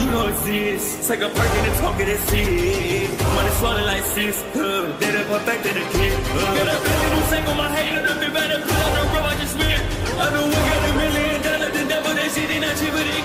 You know it's this. Take a break and talk it and see. Money swallowed like sis. They done perfected the kid. Got a billion who take on my hate. Nothing better. Put out the road I just spent. I know we got $1 million. The devil, they shit ain't not cheaper than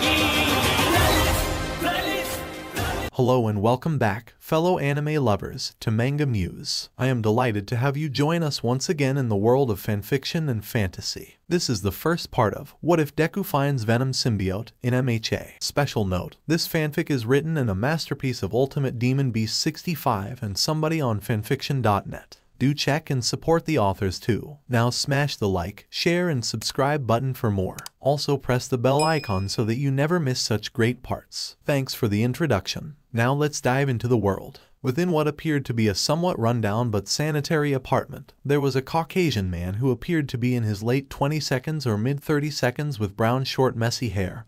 Hello and welcome back, fellow anime lovers, to MangaMuse. I am delighted to have you join us once again in the world of fanfiction and fantasy. This is the first part of What If Deku Finds Venom Symbiote in MHA. Special note, this fanfic is written in a masterpiece of Ultimate Demon Beast 65 and somebody on FANFICTIONnet. Do check and support the authors too. Now smash the like, share and subscribe button for more. Also press the bell icon so that you never miss such great parts. Thanks for the introduction. Now let's dive into the world. Within what appeared to be a somewhat rundown but sanitary apartment, there was a Caucasian man who appeared to be in his late 20s or mid 30s with brown short messy hair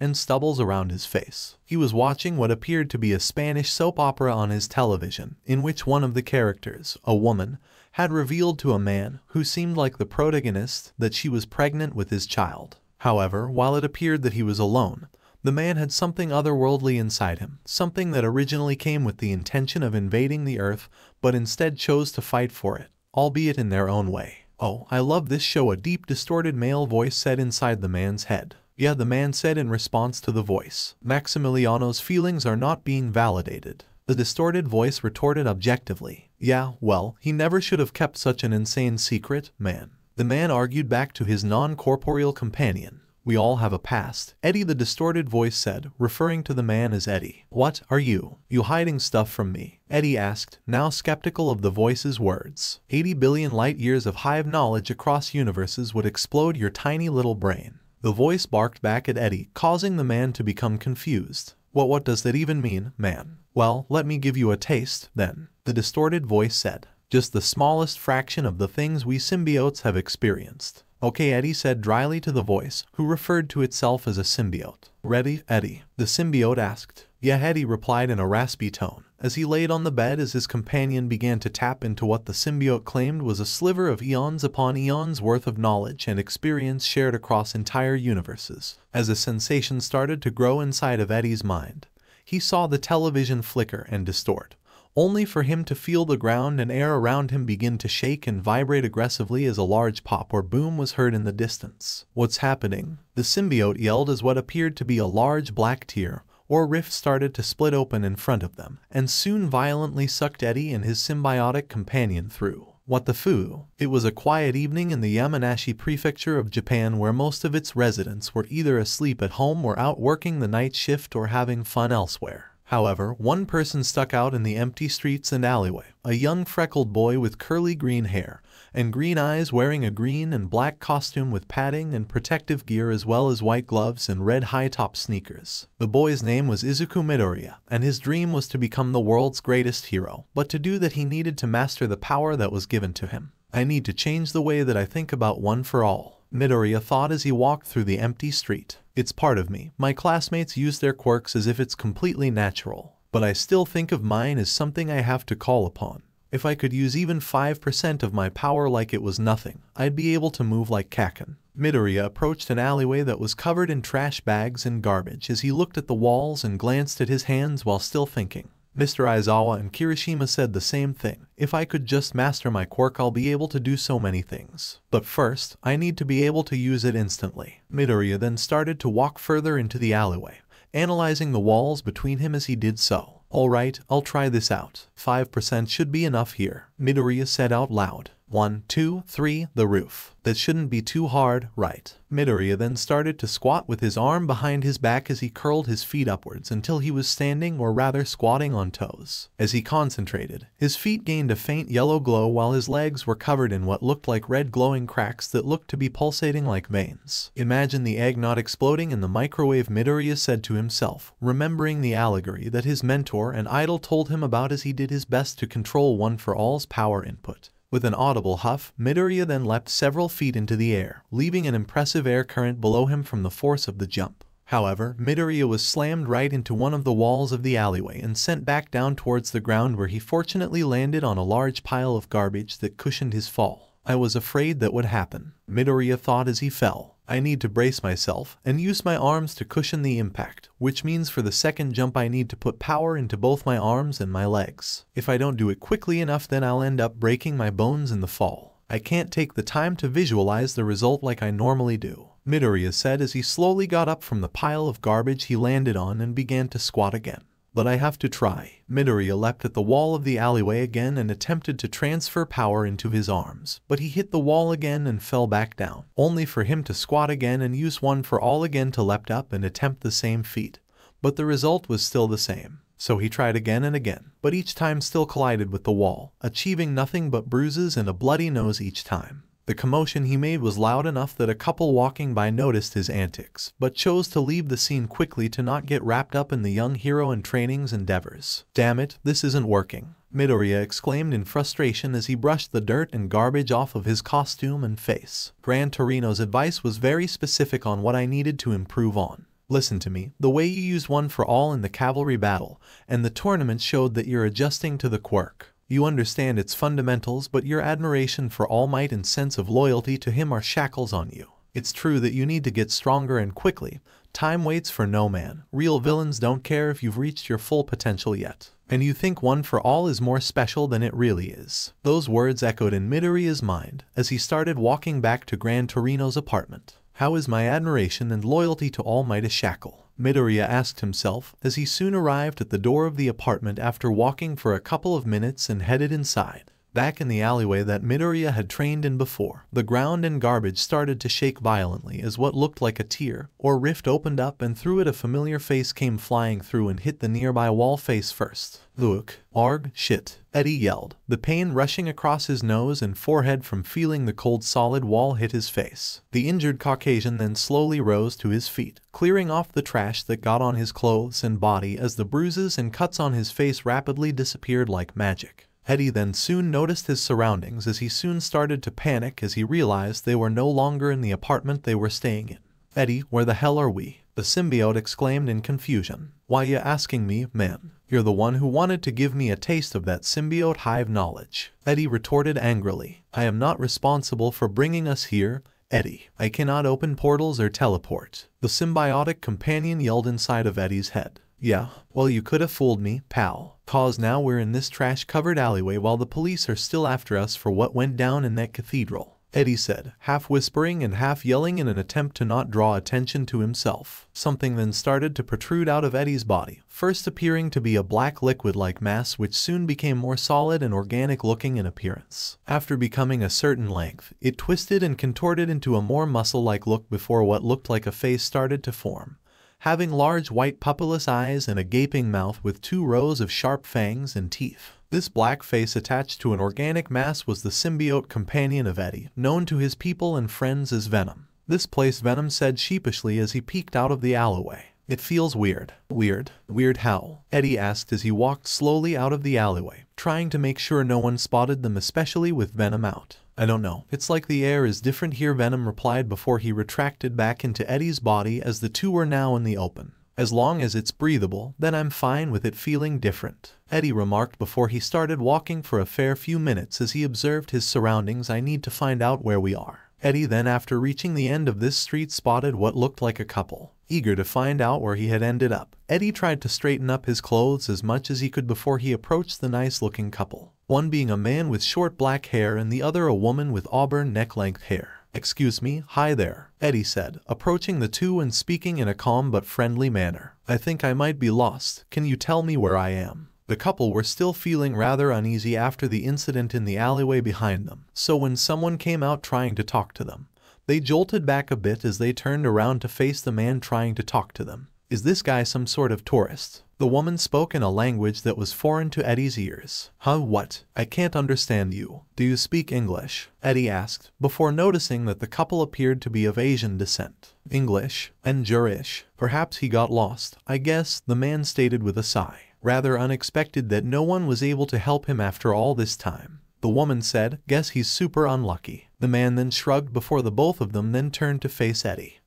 and stubbles around his face. He was watching what appeared to be a Spanish soap opera on his television, in which one of the characters, a woman, had revealed to a man who seemed like the protagonist that she was pregnant with his child. However, while it appeared that he was alone, the man had something otherworldly inside him, something that originally came with the intention of invading the earth, but instead chose to fight for it, albeit in their own way. "Oh, I love this show," a deep distorted male voice said inside the man's head. "Yeah," the man said in response to the voice. "Maximiliano's feelings are not being validated." The distorted voice retorted objectively. "Yeah, well, he never should have kept such an insane secret, man." The man argued back to his non-corporeal companion. "We all have a past, Eddie," the distorted voice said, referring to the man as Eddie. "What, are you hiding stuff from me?" Eddie asked, now skeptical of the voice's words. 80 billion light-years of hive knowledge across universes would explode your tiny little brain. The voice barked back at Eddie, causing the man to become confused. What does that even mean, man?" "Well, let me give you a taste, then," the distorted voice said. "Just the smallest fraction of the things we symbiotes have experienced." "Okay," Eddie said dryly to the voice, who referred to itself as a symbiote. "Ready, Eddie?" the symbiote asked. "Yeah," Eddie replied in a raspy tone, as he laid on the bed as his companion began to tap into what the symbiote claimed was a sliver of eons upon eons worth of knowledge and experience shared across entire universes. As a sensation started to grow inside of Eddie's mind, he saw the television flicker and distort, only for him to feel the ground and air around him begin to shake and vibrate aggressively as a large pop or boom was heard in the distance. "What's happening?" the symbiote yelled as what appeared to be a large black tear or rift started to split open in front of them, and soon violently sucked Eddie and his symbiotic companion through. What the foo? It was a quiet evening in the Yamanashi prefecture of Japan where most of its residents were either asleep at home or out working the night shift or having fun elsewhere. However, one person stuck out in the empty streets and alleyway, a young freckled boy with curly green hair and green eyes wearing a green and black costume with padding and protective gear as well as white gloves and red high-top sneakers. The boy's name was Izukumidoriya, and his dream was to become the world's greatest hero, but to do that he needed to master the power that was given to him. "I need to change the way that I think about one for all," Midoriya thought as he walked through the empty street. "It's part of me. My classmates use their quirks as if it's completely natural, but I still think of mine as something I have to call upon. If I could use even 5% of my power like it was nothing, I'd be able to move like Kaken." Midoriya approached an alleyway that was covered in trash bags and garbage as he looked at the walls and glanced at his hands while still thinking. Mr. Aizawa and Kirishima said the same thing. "If I could just master my quirk, I'll be able to do so many things. But first, I need to be able to use it instantly." Midoriya then started to walk further into the alleyway, analyzing the walls between him as he did so. "Alright, I'll try this out. 5% should be enough here," Midoriya said out loud. 1, 2, 3, the roof. That shouldn't be too hard, right?" Midoriya then started to squat with his arm behind his back as he curled his feet upwards until he was standing or rather squatting on toes. As he concentrated, his feet gained a faint yellow glow while his legs were covered in what looked like red glowing cracks that looked to be pulsating like veins. "Imagine the egg not exploding in the microwave," Midoriya said to himself, remembering the allegory that his mentor and idol told him about as he did his best to control One for All's power input. With an audible huff, Midoriya then leapt several feet into the air, leaving an impressive air current below him from the force of the jump. However, Midoriya was slammed right into one of the walls of the alleyway and sent back down towards the ground where he fortunately landed on a large pile of garbage that cushioned his fall. "I was afraid that would happen," Midoriya thought as he fell. I need to brace myself and use my arms to cushion the impact, which means for the second jump I need to put power into both my arms and my legs. If I don't do it quickly enough, then I'll end up breaking my bones in the fall. I can't take the time to visualize the result like I normally do, Midoriya said as he slowly got up from the pile of garbage he landed on and began to squat again. But I have to try. Midoriya leapt at the wall of the alleyway again and attempted to transfer power into his arms, but he hit the wall again and fell back down, only for him to squat again and use one for all again to leapt up and attempt the same feat. But the result was still the same. So he tried again and again, but each time still collided with the wall, achieving nothing but bruises and a bloody nose each time. The commotion he made was loud enough that a couple walking by noticed his antics, but chose to leave the scene quickly to not get wrapped up in the young hero and training's endeavors. Damn it, this isn't working, Midoriya exclaimed in frustration as he brushed the dirt and garbage off of his costume and face. Gran Torino's advice was very specific on what I needed to improve on. Listen to me, the way you used one for all in the cavalry battle and the tournament showed that you're adjusting to the quirk. You understand its fundamentals, but your admiration for All Might and sense of loyalty to him are shackles on you. It's true that you need to get stronger and quickly. Time waits for no man. Real villains don't care if you've reached your full potential yet. And you think one for all is more special than it really is. Those words echoed in Midoriya's mind as he started walking back to Gran Torino's apartment. How is my admiration and loyalty to All Might a shackle? Midoriya asked himself as he soon arrived at the door of the apartment after walking for a couple of minutes and headed inside. Back in the alleyway that Midoriya had trained in before, the ground and garbage started to shake violently as what looked like a tear or rift opened up and through it a familiar face came flying through and hit the nearby wall face first. Look, arg, shit, Eddie yelled, the pain rushing across his nose and forehead from feeling the cold solid wall hit his face. The injured Caucasian then slowly rose to his feet, clearing off the trash that got on his clothes and body as the bruises and cuts on his face rapidly disappeared like magic. Eddie then soon noticed his surroundings as he soon started to panic as he realized they were no longer in the apartment they were staying in. Eddie, where the hell are we? The symbiote exclaimed in confusion. Why you asking me, man? You're the one who wanted to give me a taste of that symbiote hive knowledge. Eddie retorted angrily. I am not responsible for bringing us here, Eddie. I cannot open portals or teleport. The symbiotic companion yelled inside of Eddie's head. Yeah, well you could have fooled me, pal. Cause now we're in this trash-covered alleyway while the police are still after us for what went down in that cathedral, Eddie said, half whispering and half yelling in an attempt to not draw attention to himself. Something then started to protrude out of Eddie's body, first appearing to be a black liquid-like mass which soon became more solid and organic-looking in appearance. After becoming a certain length, it twisted and contorted into a more muscle-like look before what looked like a face started to form, having large white pupilless eyes and a gaping mouth with 2 rows of sharp fangs and teeth. This black face attached to an organic mass was the symbiote companion of Eddie, known to his people and friends as Venom. This place, Venom said sheepishly as he peeked out of the alleyway. It feels weird. Weird? Weird how? Eddie asked as he walked slowly out of the alleyway, trying to make sure no one spotted them, especially with Venom out. I don't know. It's like the air is different here, Venom replied before he retracted back into Eddie's body as the two were now in the open. As long as it's breathable, then I'm fine with it feeling different, Eddie remarked before he started walking for a fair few minutes as he observed his surroundings. I need to find out where we are. Eddie then, after reaching the end of this street, spotted what looked like a couple. Eager to find out where he had ended up, Eddie tried to straighten up his clothes as much as he could before he approached the nice-looking couple, one being a man with short black hair and the other a woman with auburn neck-length hair. Excuse me, hi there, Eddie said, approaching the two and speaking in a calm but friendly manner. I think I might be lost. Can you tell me where I am? The couple were still feeling rather uneasy after the incident in the alleyway behind them, so when someone came out trying to talk to them, they jolted back a bit as they turned around to face the man trying to talk to them. Is this guy some sort of tourist? The woman spoke in a language that was foreign to Eddie's ears. Huh, what? I can't understand you. Do you speak English? Eddie asked, before noticing that the couple appeared to be of Asian descent. English? And Jurish? Perhaps he got lost, I guess, the man stated with a sigh. Rather unexpected that no one was able to help him after all this time. The woman said, guess he's super unlucky. The man then shrugged before the both of them then turned to face Eddie.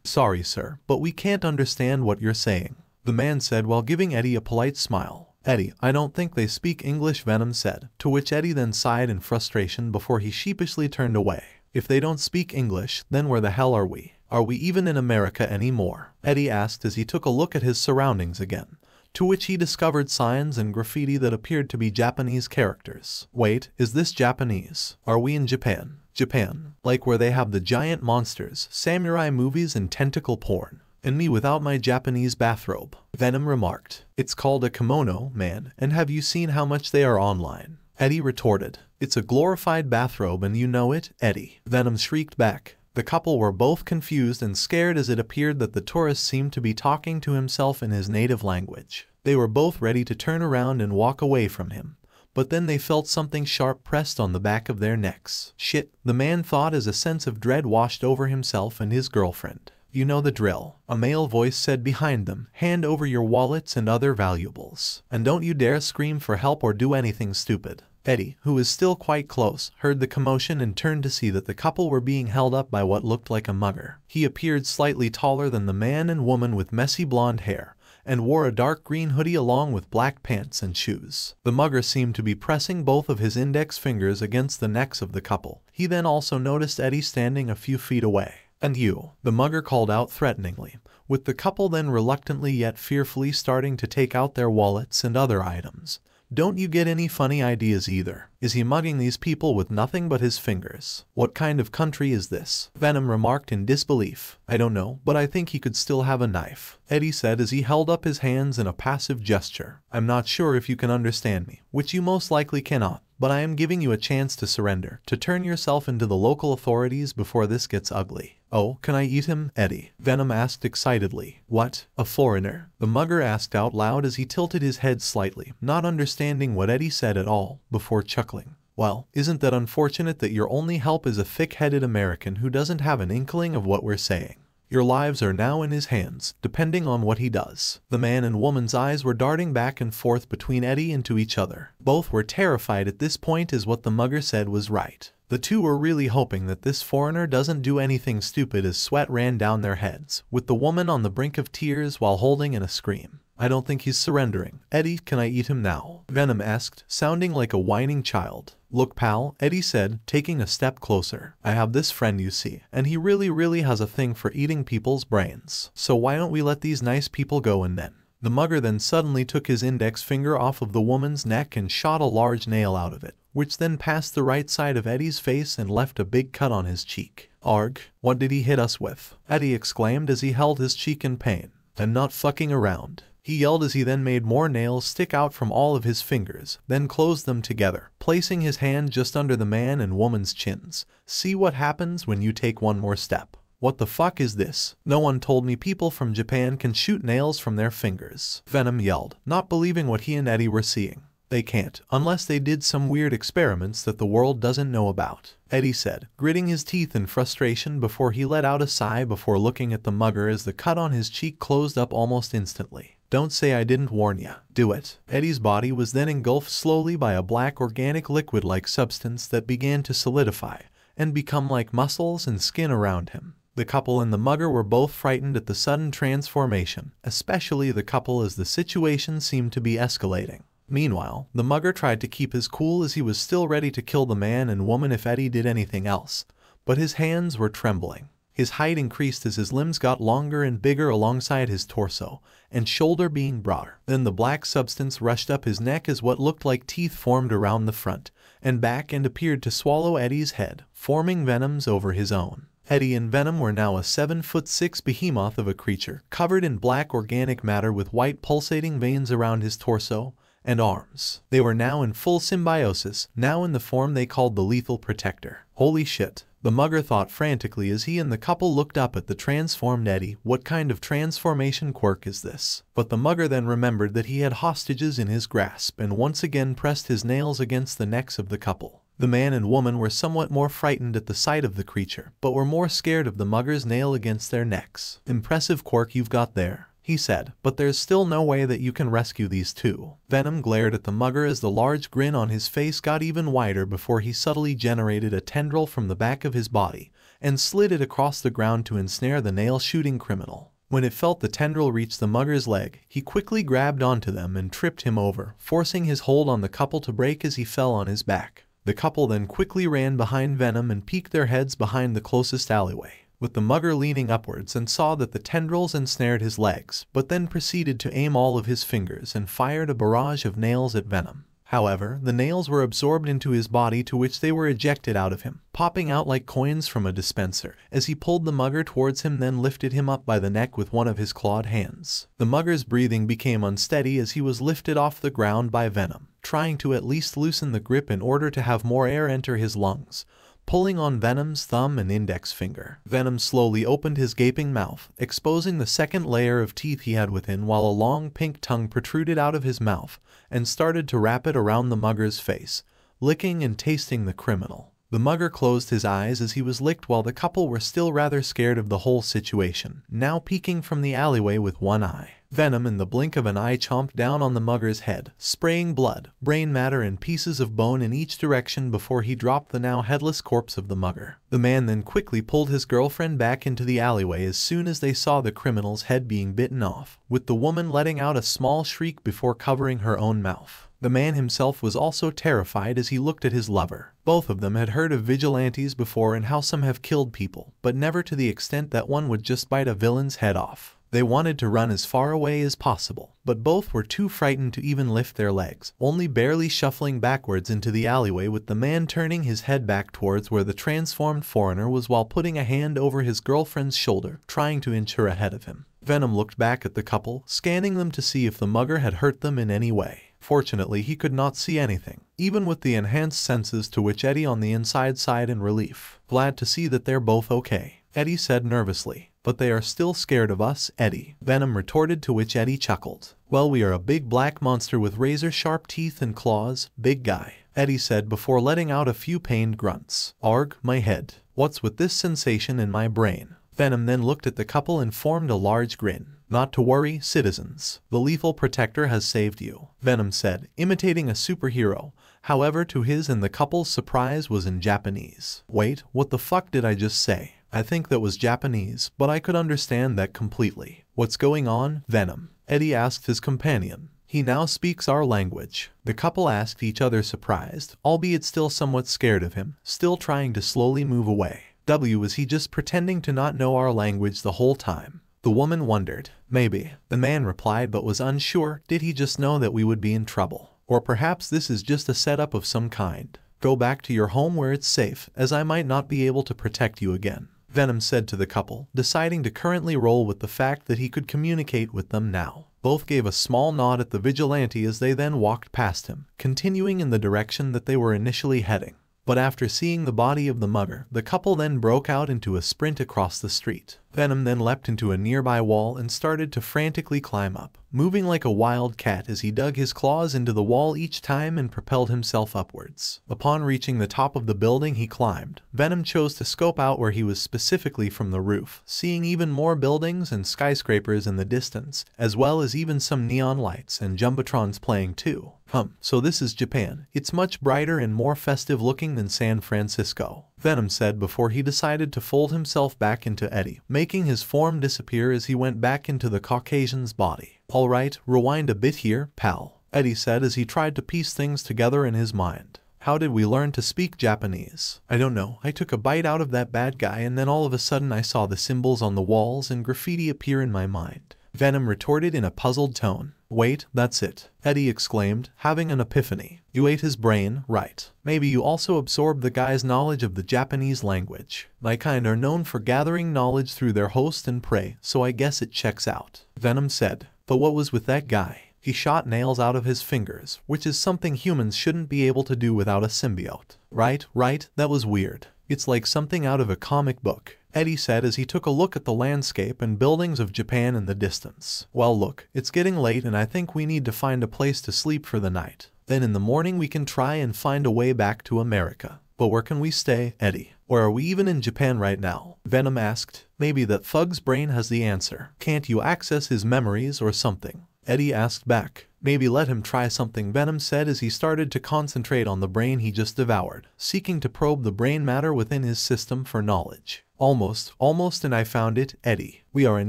Sorry sir, but we can't understand what you're saying, the man said while giving Eddie a polite smile. Eddie, I don't think they speak English, Venom said, to which Eddie then sighed in frustration before he sheepishly turned away. If they don't speak English, then where the hell are we? Are we even in America anymore? Eddie asked as he took a look at his surroundings again, to which he discovered signs and graffiti that appeared to be Japanese characters. Wait, is this Japanese? Are we in Japan? Japan, like where they have the giant monsters, samurai movies and tentacle porn. And me without my Japanese bathrobe, Venom remarked. It's called a kimono, man, and have you seen how much they are online? Eddie retorted. It's a glorified bathrobe and you know it, Eddie. Venom shrieked back. The couple were both confused and scared as it appeared that the tourist seemed to be talking to himself in his native language. They were both ready to turn around and walk away from him, but then they felt something sharp pressed on the back of their necks. Shit, the man thought as a sense of dread washed over himself and his girlfriend. You know the drill, a male voice said behind them. Hand over your wallets and other valuables. And don't you dare scream for help or do anything stupid. Eddie, who was still quite close, heard the commotion and turned to see that the couple were being held up by what looked like a mugger. He appeared slightly taller than the man and woman with messy blonde hair, and wore a dark green hoodie along with black pants and shoes. The mugger seemed to be pressing both of his index fingers against the necks of the couple. He then also noticed Eddie standing a few feet away. And you, the mugger called out threateningly, with the couple then reluctantly yet fearfully starting to take out their wallets and other items. Don't you get any funny ideas either? Is he mugging these people with nothing but his fingers? What kind of country is this? Venom remarked in disbelief. I don't know, but I think he could still have a knife, Eddie said as he held up his hands in a passive gesture. I'm not sure if you can understand me, which you most likely cannot, but I am giving you a chance to surrender, to turn yourself into the local authorities before this gets ugly. Oh, can I eat him, Eddie? Venom asked excitedly. What? A foreigner? The mugger asked out loud as he tilted his head slightly, not understanding what Eddie said at all, before chuckling. Well, isn't that unfortunate that your only help is a thick-headed American who doesn't have an inkling of what we're saying? Your lives are now in his hands, depending on what he does. The man and woman's eyes were darting back and forth between Eddie and to each other. Both were terrified at this point as what the mugger said was right. The two were really hoping that this foreigner doesn't do anything stupid as sweat ran down their heads, with the woman on the brink of tears while holding in a scream. I don't think he's surrendering. Eddie, can I eat him now? Venom asked, sounding like a whining child. Look, pal, Eddie said, taking a step closer. I have this friend you see, and he really has a thing for eating people's brains. So why don't we let these nice people go and then? The mugger then suddenly took his index finger off of the woman's neck and shot a large nail out of it, which then passed the right side of Eddie's face and left a big cut on his cheek. Arg, what did he hit us with? Eddie exclaimed as he held his cheek in pain. I'm not fucking around, he yelled as he then made more nails stick out from all of his fingers, then closed them together, placing his hand just under the man and woman's chins. See what happens when you take one more step. What the fuck is this? No one told me people from Japan can shoot nails from their fingers, Venom yelled, not believing what he and Eddie were seeing. They can't, unless they did some weird experiments that the world doesn't know about, Eddie said, gritting his teeth in frustration before he let out a sigh before looking at the mugger as the cut on his cheek closed up almost instantly. Don't say I didn't warn ya. Do it. Eddie's body was then engulfed slowly by a black organic liquid-like substance that began to solidify and become like muscles and skin around him. The couple and the mugger were both frightened at the sudden transformation, especially the couple as the situation seemed to be escalating. Meanwhile, the mugger tried to keep his cool as he was still ready to kill the man and woman if Eddie did anything else, but his hands were trembling. His height increased as his limbs got longer and bigger alongside his torso and shoulder being broader. Then the black substance rushed up his neck as what looked like teeth formed around the front and back and appeared to swallow Eddie's head, forming venoms over his own. Eddie and Venom were now a 7'6" behemoth of a creature, covered in black organic matter with white pulsating veins around his torso and arms. They were now in full symbiosis, now in the form they called the Lethal Protector. Holy shit, the mugger thought frantically as he and the couple looked up at the transformed Eddie. What kind of transformation quirk is this? But the mugger then remembered that he had hostages in his grasp and once again pressed his nails against the necks of the couple. The man and woman were somewhat more frightened at the sight of the creature, but were more scared of the mugger's nail against their necks. Impressive quirk you've got there, he said, but there's still no way that you can rescue these two. Venom glared at the mugger as the large grin on his face got even wider before he subtly generated a tendril from the back of his body and slid it across the ground to ensnare the nail-shooting criminal. When it felt the tendril reach the mugger's leg, he quickly grabbed onto them and tripped him over, forcing his hold on the couple to break as he fell on his back. The couple then quickly ran behind Venom and peeked their heads behind the closest alleyway. with the mugger leaning upwards and saw that the tendrils ensnared his legs, but then proceeded to aim all of his fingers and fired a barrage of nails at Venom. However, the nails were absorbed into his body, to which they were ejected out of him, popping out like coins from a dispenser, as he pulled the mugger towards him, then lifted him up by the neck with one of his clawed hands. The mugger's breathing became unsteady as he was lifted off the ground by Venom, trying to at least loosen the grip in order to have more air enter his lungs, pulling on Venom's thumb and index finger. Venom slowly opened his gaping mouth, exposing the second layer of teeth he had within, while a long pink tongue protruded out of his mouth and started to wrap it around the mugger's face, licking and tasting the criminal. The mugger closed his eyes as he was licked, while the couple were still rather scared of the whole situation, now peeking from the alleyway with one eye. Venom in the blink of an eye chomped down on the mugger's head, spraying blood, brain matter and pieces of bone in each direction before he dropped the now headless corpse of the mugger. The man then quickly pulled his girlfriend back into the alleyway as soon as they saw the criminal's head being bitten off, with the woman letting out a small shriek before covering her own mouth. The man himself was also terrified as he looked at his lover. Both of them had heard of vigilantes before and how some have killed people, but never to the extent that one would just bite a villain's head off. They wanted to run as far away as possible, but both were too frightened to even lift their legs, only barely shuffling backwards into the alleyway, with the man turning his head back towards where the transformed foreigner was while putting a hand over his girlfriend's shoulder, trying to inch her ahead of him. Venom looked back at the couple, scanning them to see if the mugger had hurt them in any way. Fortunately, he could not see anything, even with the enhanced senses, to which Eddie on the inside sighed in relief. "Glad to see that they're both okay," Eddie said nervously. "But they are still scared of us, Eddie," Venom retorted, to which Eddie chuckled. "Well, we are a big black monster with razor-sharp teeth and claws, big guy," Eddie said before letting out a few pained grunts. "Arg, my head. What's with this sensation in my brain?" Venom then looked at the couple and formed a large grin. "Not to worry, citizens. The lethal protector has saved you," Venom said, imitating a superhero. However, to his and the couple's surprise, was in Japanese. "Wait, what the fuck did I just say?" I think that was Japanese, but I could understand that completely. "What's going on, Venom?" Eddie asked his companion. "He now speaks our language." The couple asked each other, surprised, albeit still somewhat scared of him, still trying to slowly move away. Was he just pretending to not know our language the whole time? The woman wondered. "Maybe," the man replied, but was unsure. Did he just know that we would be in trouble? Or perhaps this is just a setup of some kind. "Go back to your home where it's safe, as I might not be able to protect you again," Venom said to the couple, deciding to currently roll with the fact that he could communicate with them now. Both gave a small nod at the vigilante as they then walked past him, continuing in the direction that they were initially heading. But after seeing the body of the mugger, the couple then broke out into a sprint across the street. Venom then leapt into a nearby wall and started to frantically climb up, moving like a wild cat as he dug his claws into the wall each time and propelled himself upwards. Upon reaching the top of the building he climbed, Venom chose to scope out where he was, specifically from the roof, seeing even more buildings and skyscrapers in the distance, as well as even some neon lights and jumbotrons playing too. So this is Japan. It's much brighter and more festive looking than San Francisco," Venom said before he decided to fold himself back into Eddie, making his form disappear as he went back into the Caucasian's body. "Alright, rewind a bit here, pal," Eddie said as he tried to piece things together in his mind. "How did we learn to speak Japanese?" "I don't know. I took a bite out of that bad guy and then all of a sudden I saw the symbols on the walls and graffiti appear in my mind," Venom retorted in a puzzled tone. "Wait, that's it," Eddie exclaimed, having an epiphany. "You ate his brain, right? Maybe you also absorbed the guy's knowledge of the Japanese language. My kind are known for gathering knowledge through their host and prey, so I guess it checks out," Venom said. "But what was with that guy? He shot nails out of his fingers, which is something humans shouldn't be able to do without a symbiote." Right, that was weird. It's like something out of a comic book," Eddie said as he took a look at the landscape and buildings of Japan in the distance. "Well look, it's getting late and I think we need to find a place to sleep for the night. Then in the morning we can try and find a way back to America." "But where can we stay, Eddie? Or are we even in Japan right now?" Venom asked. "Maybe that thug's brain has the answer. Can't you access his memories or something?" Eddie asked back. "Maybe let him try something," Venom said as he started to concentrate on the brain he just devoured, seeking to probe the brain matter within his system for knowledge. Almost, and I found it, Eddie. We are in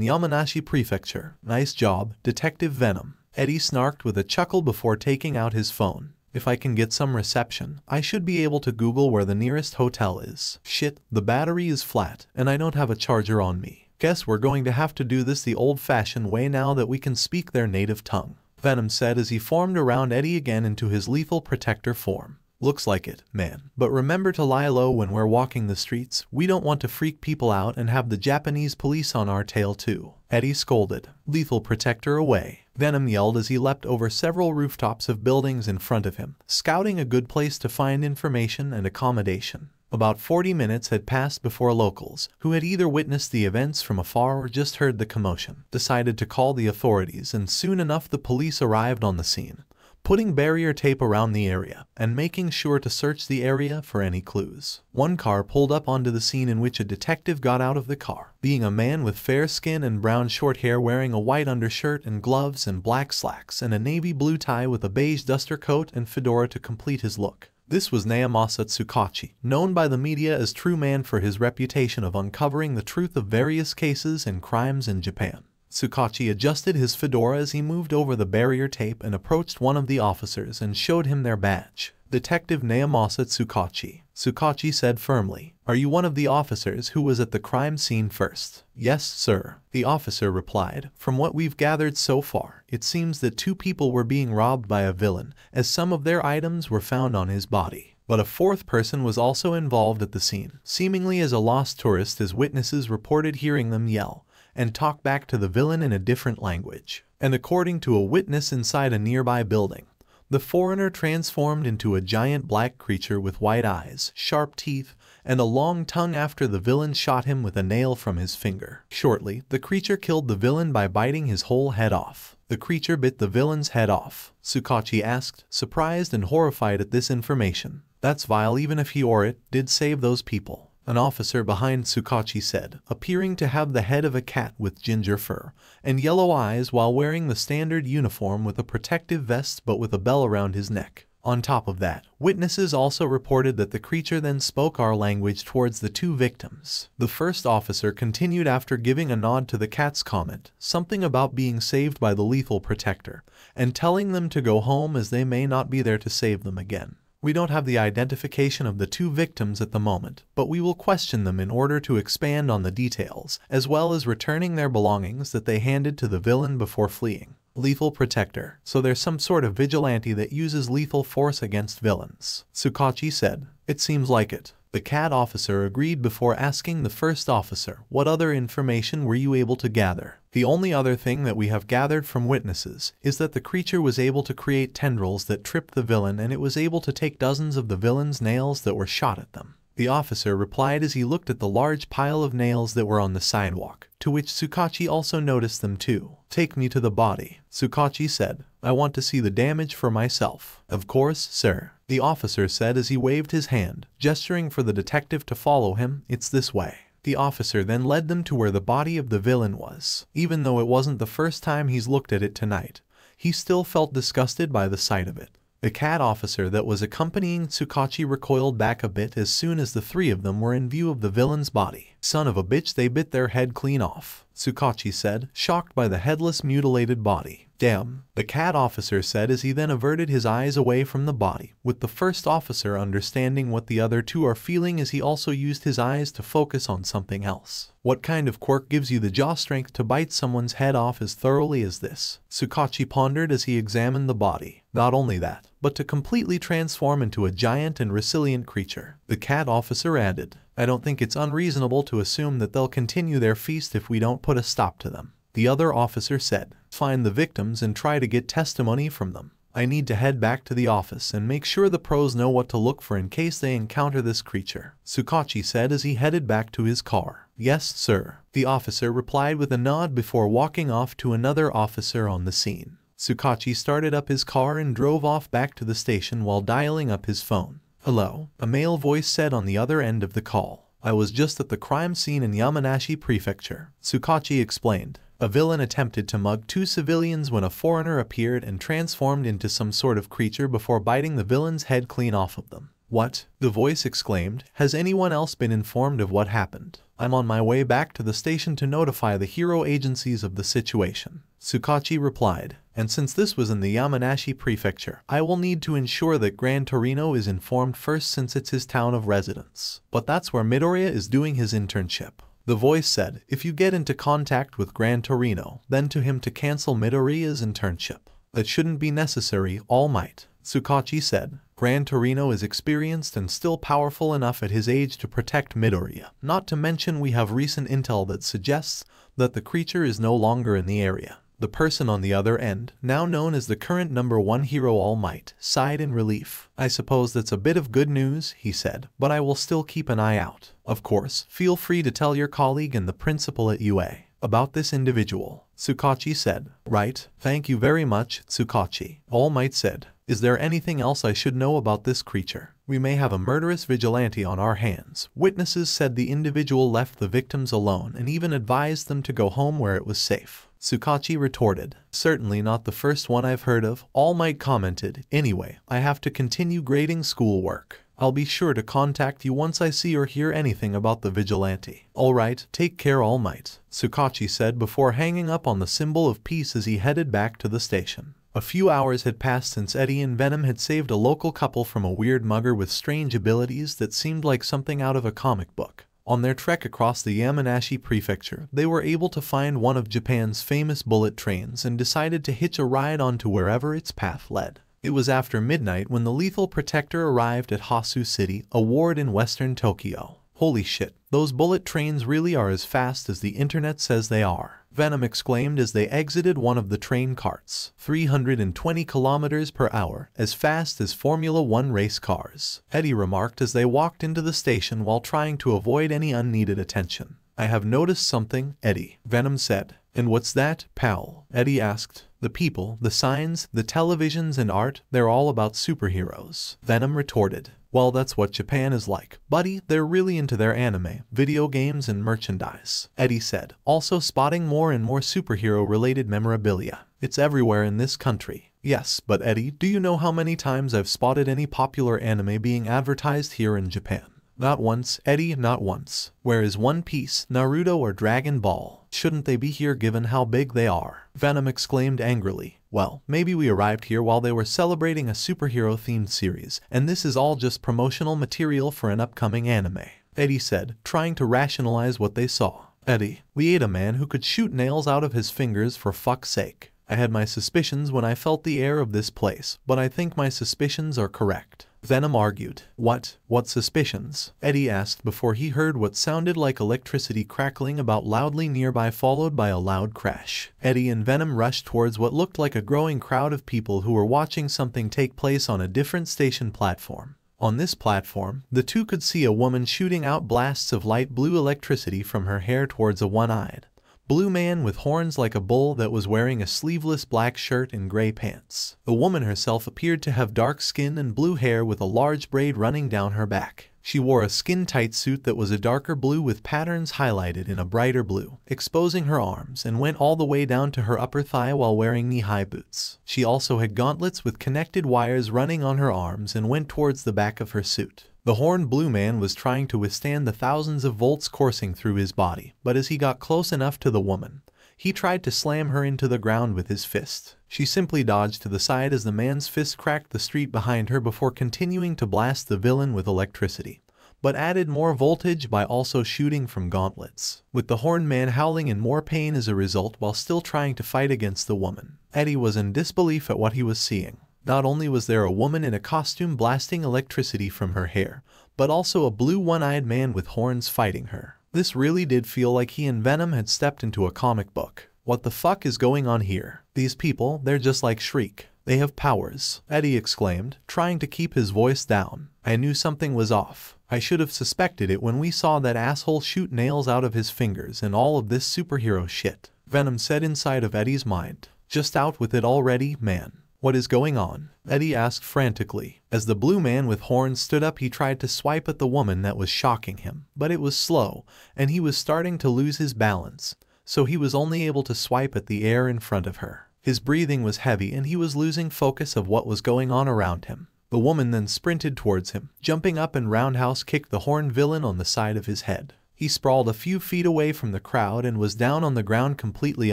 Yamanashi Prefecture. Nice job, Detective Venom," Eddie snarked with a chuckle before taking out his phone. If I can get some reception, I should be able to Google where the nearest hotel is. Shit, the battery is flat, and I don't have a charger on me. Guess we're going to have to do this the old-fashioned way now that we can speak their native tongue," Venom said as he formed around Eddie again into his lethal protector form. "Looks like it, man. But remember to lie low when we're walking the streets. We don't want to freak people out and have the Japanese police on our tail too," Eddie scolded. "Lethal protector away," Venom yelled as he leapt over several rooftops of buildings in front of him, scouting a good place to find information and accommodation. About 40 minutes had passed before locals, who had either witnessed the events from afar or just heard the commotion, decided to call the authorities, and soon enough the police arrived on the scene, putting barrier tape around the area, and making sure to search the area for any clues. One car pulled up onto the scene in which a detective got out of the car, being a man with fair skin and brown short hair wearing a white undershirt and gloves and black slacks and a navy blue tie with a beige duster coat and fedora to complete his look. This was Naomasa Tsukachi, known by the media as True Man for his reputation of uncovering the truth of various cases and crimes in Japan. Tsukachi adjusted his fedora as he moved over the barrier tape and approached one of the officers and showed him their badge. "Detective Naomasa Tsukachi," Tsukachi said firmly. "Are you one of the officers who was at the crime scene first?" "Yes, sir," the officer replied. "From what we've gathered so far, it seems that 2 people were being robbed by a villain, as some of their items were found on his body. But a 4th person was also involved at the scene, seemingly as a lost tourist, as witnesses reported hearing them yell and talk back to the villain in a different language. And according to a witness inside a nearby building, the foreigner transformed into a giant black creature with white eyes, sharp teeth, and a long tongue after the villain shot him with a nail from his finger. Shortly, the creature killed the villain by biting his whole head off." "The creature bit the villain's head off?" Tsukachi asked, surprised and horrified at this information. "That's vile. Even if he or it did save those people," an officer behind Tsukachi said, appearing to have the head of a cat with ginger fur and yellow eyes while wearing the standard uniform with a protective vest but with a bell around his neck. On top of that, witnesses also reported that the creature then spoke our language towards the 2 victims. The first officer continued after giving a nod to the cat's comment, something about being saved by the lethal protector, and telling them to go home as they may not be there to save them again. "We don't have the identification of the 2 victims at the moment, but we will question them in order to expand on the details, as well as returning their belongings that they handed to the villain before fleeing." Lethal protector. "So there's some sort of vigilante that uses lethal force against villains," Tsukachi said. "It seems like it." The cat officer agreed before asking the first officer, "What other information were you able to gather?" "The only other thing that we have gathered from witnesses is that the creature was able to create tendrils that tripped the villain, and it was able to take dozens of the villain's nails that were shot at them," the officer replied as he looked at the large pile of nails that were on the sidewalk, to which Tsukachi also noticed them too. "Take me to the body," Tsukachi said. "I want to see the damage for myself." "Of course, sir," the officer said as he waved his hand, gesturing for the detective to follow him. "It's this way." The officer then led them to where the body of the villain was. Even though it wasn't the first time he's looked at it tonight, he still felt disgusted by the sight of it. The cat officer that was accompanying Tsukachi recoiled back a bit as soon as the 3 of them were in view of the villain's body. "Son of a bitch, they bit their head clean off," Tsukachi said, shocked by the headless mutilated body. "Damn," the cat officer said as he then averted his eyes away from the body, with the first officer understanding what the other 2 are feeling as he also used his eyes to focus on something else. "What kind of quirk gives you the jaw strength to bite someone's head off as thoroughly as this?" Tsukachi pondered as he examined the body. "Not only that, but to completely transform into a giant and resilient creature," the cat officer added. "I don't think it's unreasonable to assume that they'll continue their feast if we don't put a stop to them," the other officer said. "Find the victims and try to get testimony from them. I need to head back to the office and make sure the pros know what to look for in case they encounter this creature," Tsukachi said as he headed back to his car. "Yes, sir," the officer replied with a nod before walking off to another officer on the scene. Tsukachi started up his car and drove off back to the station while dialing up his phone. "Hello," a male voice said on the other end of the call. "I was just at the crime scene in Yamanashi Prefecture," Tsukachi explained. "A villain attempted to mug 2 civilians when a foreigner appeared and transformed into some sort of creature before biting the villain's head clean off of them." "What?" the voice exclaimed. "Has anyone else been informed of what happened?" "I'm on my way back to the station to notify the hero agencies of the situation," Tsukachi replied. And since this was in the Yamanashi prefecture, I will need to ensure that Gran Torino is informed first since it's his town of residence. But that's where Midoriya is doing his internship. The voice said, if you get into contact with Gran Torino, then to him to cancel Midoriya's internship. That shouldn't be necessary, All Might. Tsukachi said, Gran Torino is experienced and still powerful enough at his age to protect Midoriya. Not to mention we have recent intel that suggests that the creature is no longer in the area. The person on the other end, now known as the current #1 hero All Might, sighed in relief. I suppose that's a bit of good news, he said, but I will still keep an eye out. Of course, feel free to tell your colleague and the principal at UA about this individual. Tsukachi said, right, thank you very much, Tsukachi. All Might said, is there anything else I should know about this creature? We may have a murderous vigilante on our hands. Witnesses said the individual left the victims alone and even advised them to go home where it was safe. Tsukachi retorted, certainly not the first one I've heard of. All Might commented, anyway, I have to continue grading schoolwork. I'll be sure to contact you once I see or hear anything about the vigilante. Alright, take care All Might, Tsukachi said before hanging up on the symbol of peace as he headed back to the station. A few hours had passed since Eddie and Venom had saved a local couple from a weird mugger with strange abilities that seemed like something out of a comic book. On their trek across the Yamanashi prefecture, they were able to find one of Japan's famous bullet trains and decided to hitch a ride onto wherever its path led. It was after midnight when the lethal protector arrived at Hasu City, a ward in western Tokyo. Holy shit, those bullet trains really are as fast as the internet says they are, Venom exclaimed as they exited one of the train carts. 320 kilometers per hour, as fast as Formula 1 race cars, Eddie remarked as they walked into the station while trying to avoid any unneeded attention. I have noticed something, Eddie, Venom said. And what's that, pal? Eddie asked. The people, the signs, the televisions and art, they're all about superheroes, Venom retorted. Well, that's what Japan is like, buddy. They're really into their anime, video games and merchandise, Eddie said, also spotting more and more superhero-related memorabilia. It's everywhere in this country. Yes, but Eddie, do you know how many times I've spotted any popular anime being advertised here in Japan? Not once, Eddie, not once. Where is One Piece, Naruto or Dragon Ball? Shouldn't they be here given how big they are? Venom exclaimed angrily. Well, maybe we arrived here while they were celebrating a superhero-themed series, and this is all just promotional material for an upcoming anime, Eddie said, trying to rationalize what they saw. Eddie, we ate a man who could shoot nails out of his fingers for fuck's sake. I had my suspicions when I felt the air of this place, but I think my suspicions are correct. Venom argued. What suspicions? Eddie asked before he heard what sounded like electricity crackling about loudly nearby, followed by a loud crash. Eddie and Venom rushed towards what looked like a growing crowd of people who were watching something take place on a different station platform. On this platform, the two could see a woman shooting out blasts of light blue electricity from her hair towards a one-eyed blue man with horns like a bull that was wearing a sleeveless black shirt and gray pants. The woman herself appeared to have dark skin and blue hair with a large braid running down her back. She wore a skin-tight suit that was a darker blue with patterns highlighted in a brighter blue, exposing her arms, and went all the way down to her upper thigh while wearing knee-high boots. She also had gauntlets with connected wires running on her arms and went towards the back of her suit. The horned blue man was trying to withstand the thousands of volts coursing through his body, but as he got close enough to the woman, he tried to slam her into the ground with his fist. She simply dodged to the side as the man's fist cracked the street behind her before continuing to blast the villain with electricity, but added more voltage by also shooting from gauntlets, with the horned man howling in more pain as a result while still trying to fight against the woman. Eddie was in disbelief at what he was seeing. Not only was there a woman in a costume blasting electricity from her hair, but also a blue one-eyed man with horns fighting her. This really did feel like he and Venom had stepped into a comic book. What the fuck is going on here? These people, they're just like Shriek. They have powers, Eddie exclaimed, trying to keep his voice down. I knew something was off. I should have suspected it when we saw that asshole shoot nails out of his fingers and all of this superhero shit, Venom said inside of Eddie's mind. Just out with it already, man. What is going on? Eddie asked frantically. As the blue man with horns stood up, he tried to swipe at the woman that was shocking him, but it was slow, and he was starting to lose his balance, so he was only able to swipe at the air in front of her. His breathing was heavy and he was losing focus of what was going on around him. The woman then sprinted towards him, jumping up and roundhouse kicked the horned villain on the side of his head. He sprawled a few feet away from the crowd and was down on the ground completely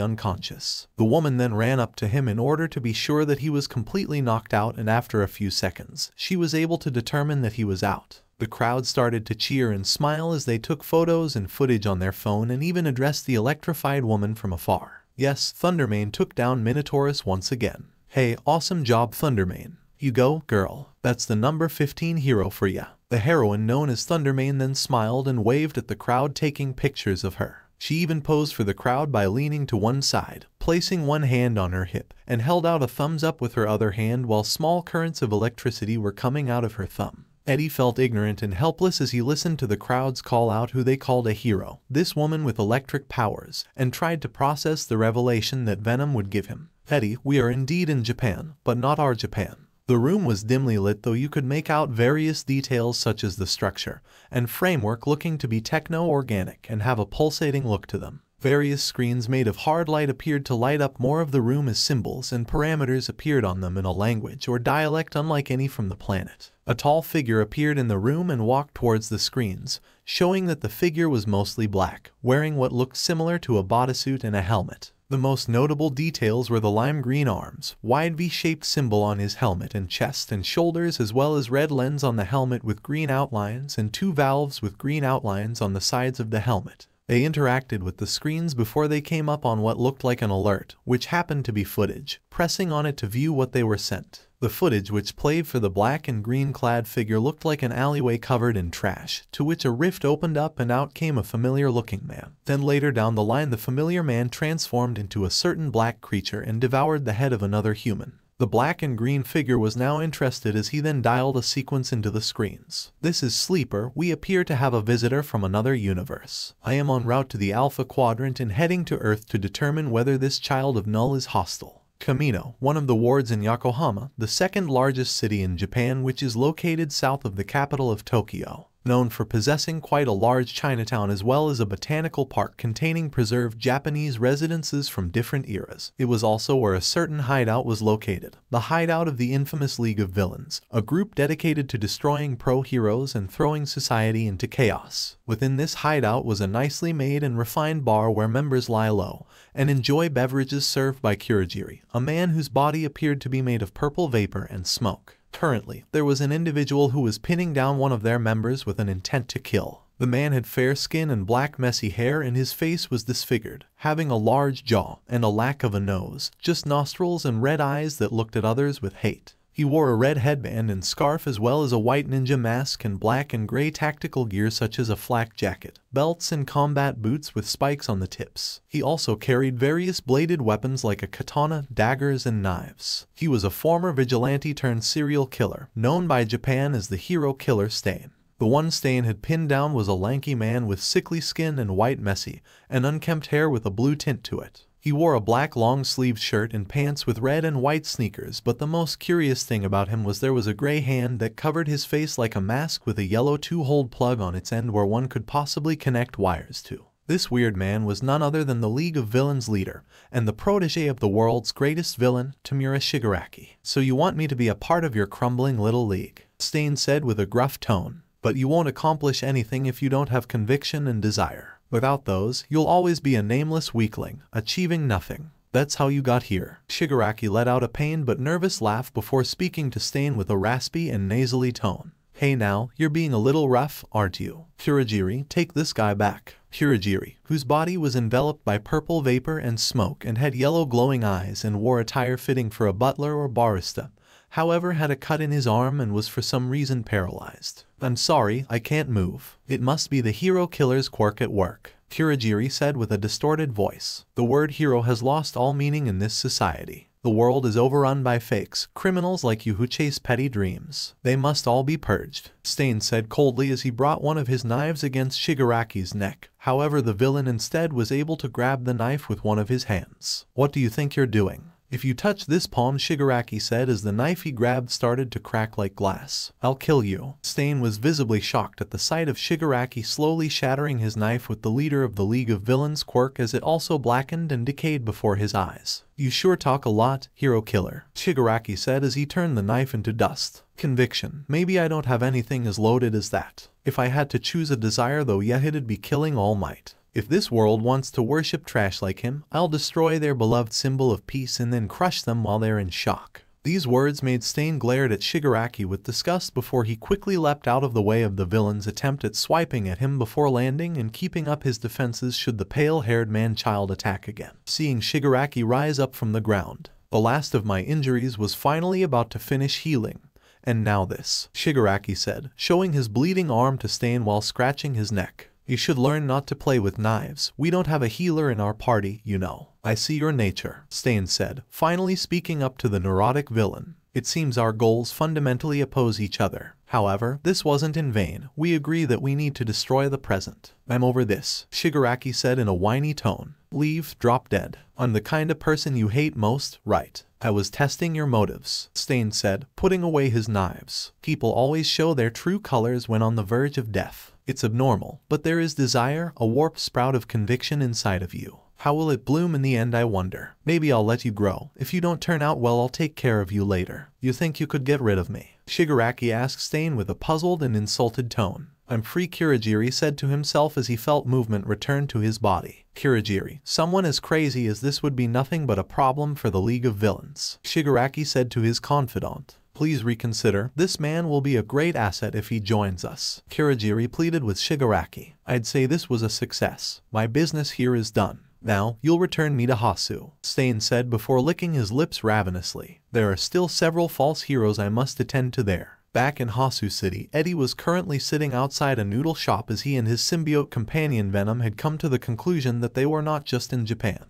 unconscious. The woman then ran up to him in order to be sure that he was completely knocked out, and after a few seconds, she was able to determine that he was out. The crowd started to cheer and smile as they took photos and footage on their phone and even addressed the electrified woman from afar. Yes, Thundermane took down Minotaurus once again. Hey, awesome job Thundermane. You go, girl. That's the number 15 hero for ya. The heroine known as Thundermane then smiled and waved at the crowd, taking pictures of her. She even posed for the crowd by leaning to one side, placing one hand on her hip, and held out a thumbs up with her other hand while small currents of electricity were coming out of her thumb. Eddie felt ignorant and helpless as he listened to the crowds call out who they called a hero, this woman with electric powers, and tried to process the revelation that Venom would give him. Eddie, we are indeed in Japan, but not our Japan. The room was dimly lit, though you could make out various details such as the structure and framework looking to be techno-organic and have a pulsating look to them. Various screens made of hard light appeared to light up more of the room as symbols and parameters appeared on them in a language or dialect unlike any from the planet. A tall figure appeared in the room and walked towards the screens, showing that the figure was mostly black, wearing what looked similar to a bodysuit and a helmet. The most notable details were the lime green arms, wide V-shaped symbol on his helmet and chest and shoulders, as well as red lens on the helmet with green outlines and two valves with green outlines on the sides of the helmet. They interacted with the screens before they came up on what looked like an alert, which happened to be footage, pressing on it to view what they were sent. The footage which played for the black and green clad figure looked like an alleyway covered in trash, to which a rift opened up and out came a familiar looking man. Then later down the line the familiar man transformed into a certain black creature and devoured the head of another human. The black and green figure was now interested as he then dialed a sequence into the screens. This is Sleeper. We appear to have a visitor from another universe. I am en route to the Alpha Quadrant and heading to Earth to determine whether this child of Null is hostile. Kamino, one of the wards in Yokohama, the second largest city in Japan, which is located south of the capital of Tokyo. Known for possessing quite a large Chinatown as well as a botanical park containing preserved Japanese residences from different eras. It was also where a certain hideout was located, the hideout of the infamous League of Villains, a group dedicated to destroying pro-heroes and throwing society into chaos. Within this hideout was a nicely made and refined bar where members lie low and enjoy beverages served by Kurogiri, a man whose body appeared to be made of purple vapor and smoke. Currently, there was an individual who was pinning down one of their members with an intent to kill. The man had fair skin and black messy hair, and his face was disfigured, having a large jaw and a lack of a nose, just nostrils and red eyes that looked at others with hate. He wore a red headband and scarf as well as a white ninja mask and black and gray tactical gear such as a flak jacket, belts and combat boots with spikes on the tips. He also carried various bladed weapons like a katana, daggers and knives. He was a former vigilante turned serial killer, known by Japan as the hero killer Stain. The one Stain had pinned down was a lanky man with sickly skin and white messy and unkempt hair with a blue tint to it. He wore a black long-sleeved shirt and pants with red and white sneakers, but the most curious thing about him was there was a gray hand that covered his face like a mask with a yellow two-hole plug on its end where one could possibly connect wires to. This weird man was none other than the League of Villains leader and the protege of the world's greatest villain, Tamura Shigaraki. "So you want me to be a part of your crumbling little league," Stain said with a gruff tone. "But you won't accomplish anything if you don't have conviction and desire. Without those, you'll always be a nameless weakling, achieving nothing. That's how you got here." Shigaraki let out a pained but nervous laugh before speaking to Stain with a raspy and nasally tone. "Hey now, you're being a little rough, aren't you? Kurogiri, take this guy back." Kurogiri, whose body was enveloped by purple vapor and smoke and had yellow glowing eyes and wore attire fitting for a butler or barista, however had a cut in his arm and was for some reason paralyzed. "I'm sorry, I can't move. It must be the hero killer's quirk at work," Kurogiri said with a distorted voice. "The word hero has lost all meaning in this society. The world is overrun by fakes, criminals like you who chase petty dreams. They must all be purged," Stain said coldly as he brought one of his knives against Shigaraki's neck. However, the villain instead was able to grab the knife with one of his hands. "What do you think you're doing? If you touch this palm," Shigaraki said as the knife he grabbed started to crack like glass, "I'll kill you." Stain was visibly shocked at the sight of Shigaraki slowly shattering his knife with the leader of the League of Villains quirk as it also blackened and decayed before his eyes. "You sure talk a lot, hero killer," Shigaraki said as he turned the knife into dust. "Conviction. Maybe I don't have anything as loaded as that." If I had to choose a desire though, yeah, it'd be killing All Might. If this world wants to worship trash like him, I'll destroy their beloved symbol of peace and then crush them while they're in shock. These words made Stain glared at Shigaraki with disgust before he quickly leapt out of the way of the villain's attempt at swiping at him before landing and keeping up his defenses should the pale-haired man-child attack again. Seeing Shigaraki rise up from the ground, the last of my injuries was finally about to finish healing. And now this, Shigaraki said, showing his bleeding arm to Stain while scratching his neck. You should learn not to play with knives. We don't have a healer in our party, you know. I see your nature, Stain said, finally speaking up to the neurotic villain. It seems our goals fundamentally oppose each other. However, this wasn't in vain. We agree that we need to destroy the present. I'm over this, Shigaraki said in a whiny tone. Leave, drop dead. I'm the kind of person you hate most, right? I was testing your motives, Stain said, putting away his knives. People always show their true colors when on the verge of death. It's abnormal, but there is desire, a warped sprout of conviction inside of you. How will it bloom in the end, I wonder? Maybe I'll let you grow. If you don't turn out well, I'll take care of you later. You think you could get rid of me? Shigaraki asked Stain with a puzzled and insulted tone. I'm free, Kurogiri said to himself as he felt movement return to his body. Kurogiri, someone as crazy as this would be nothing but a problem for the League of Villains, Shigaraki said to his confidant. Please reconsider. This man will be a great asset if he joins us. Kurogiri pleaded with Shigaraki. I'd say this was a success. My business here is done. Now, you'll return me to Hasu, Stain said before licking his lips ravenously. There are still several false heroes I must attend to there. Back in Hasu City, Eddie was currently sitting outside a noodle shop as he and his symbiote companion Venom had come to the conclusion that they were not just in Japan,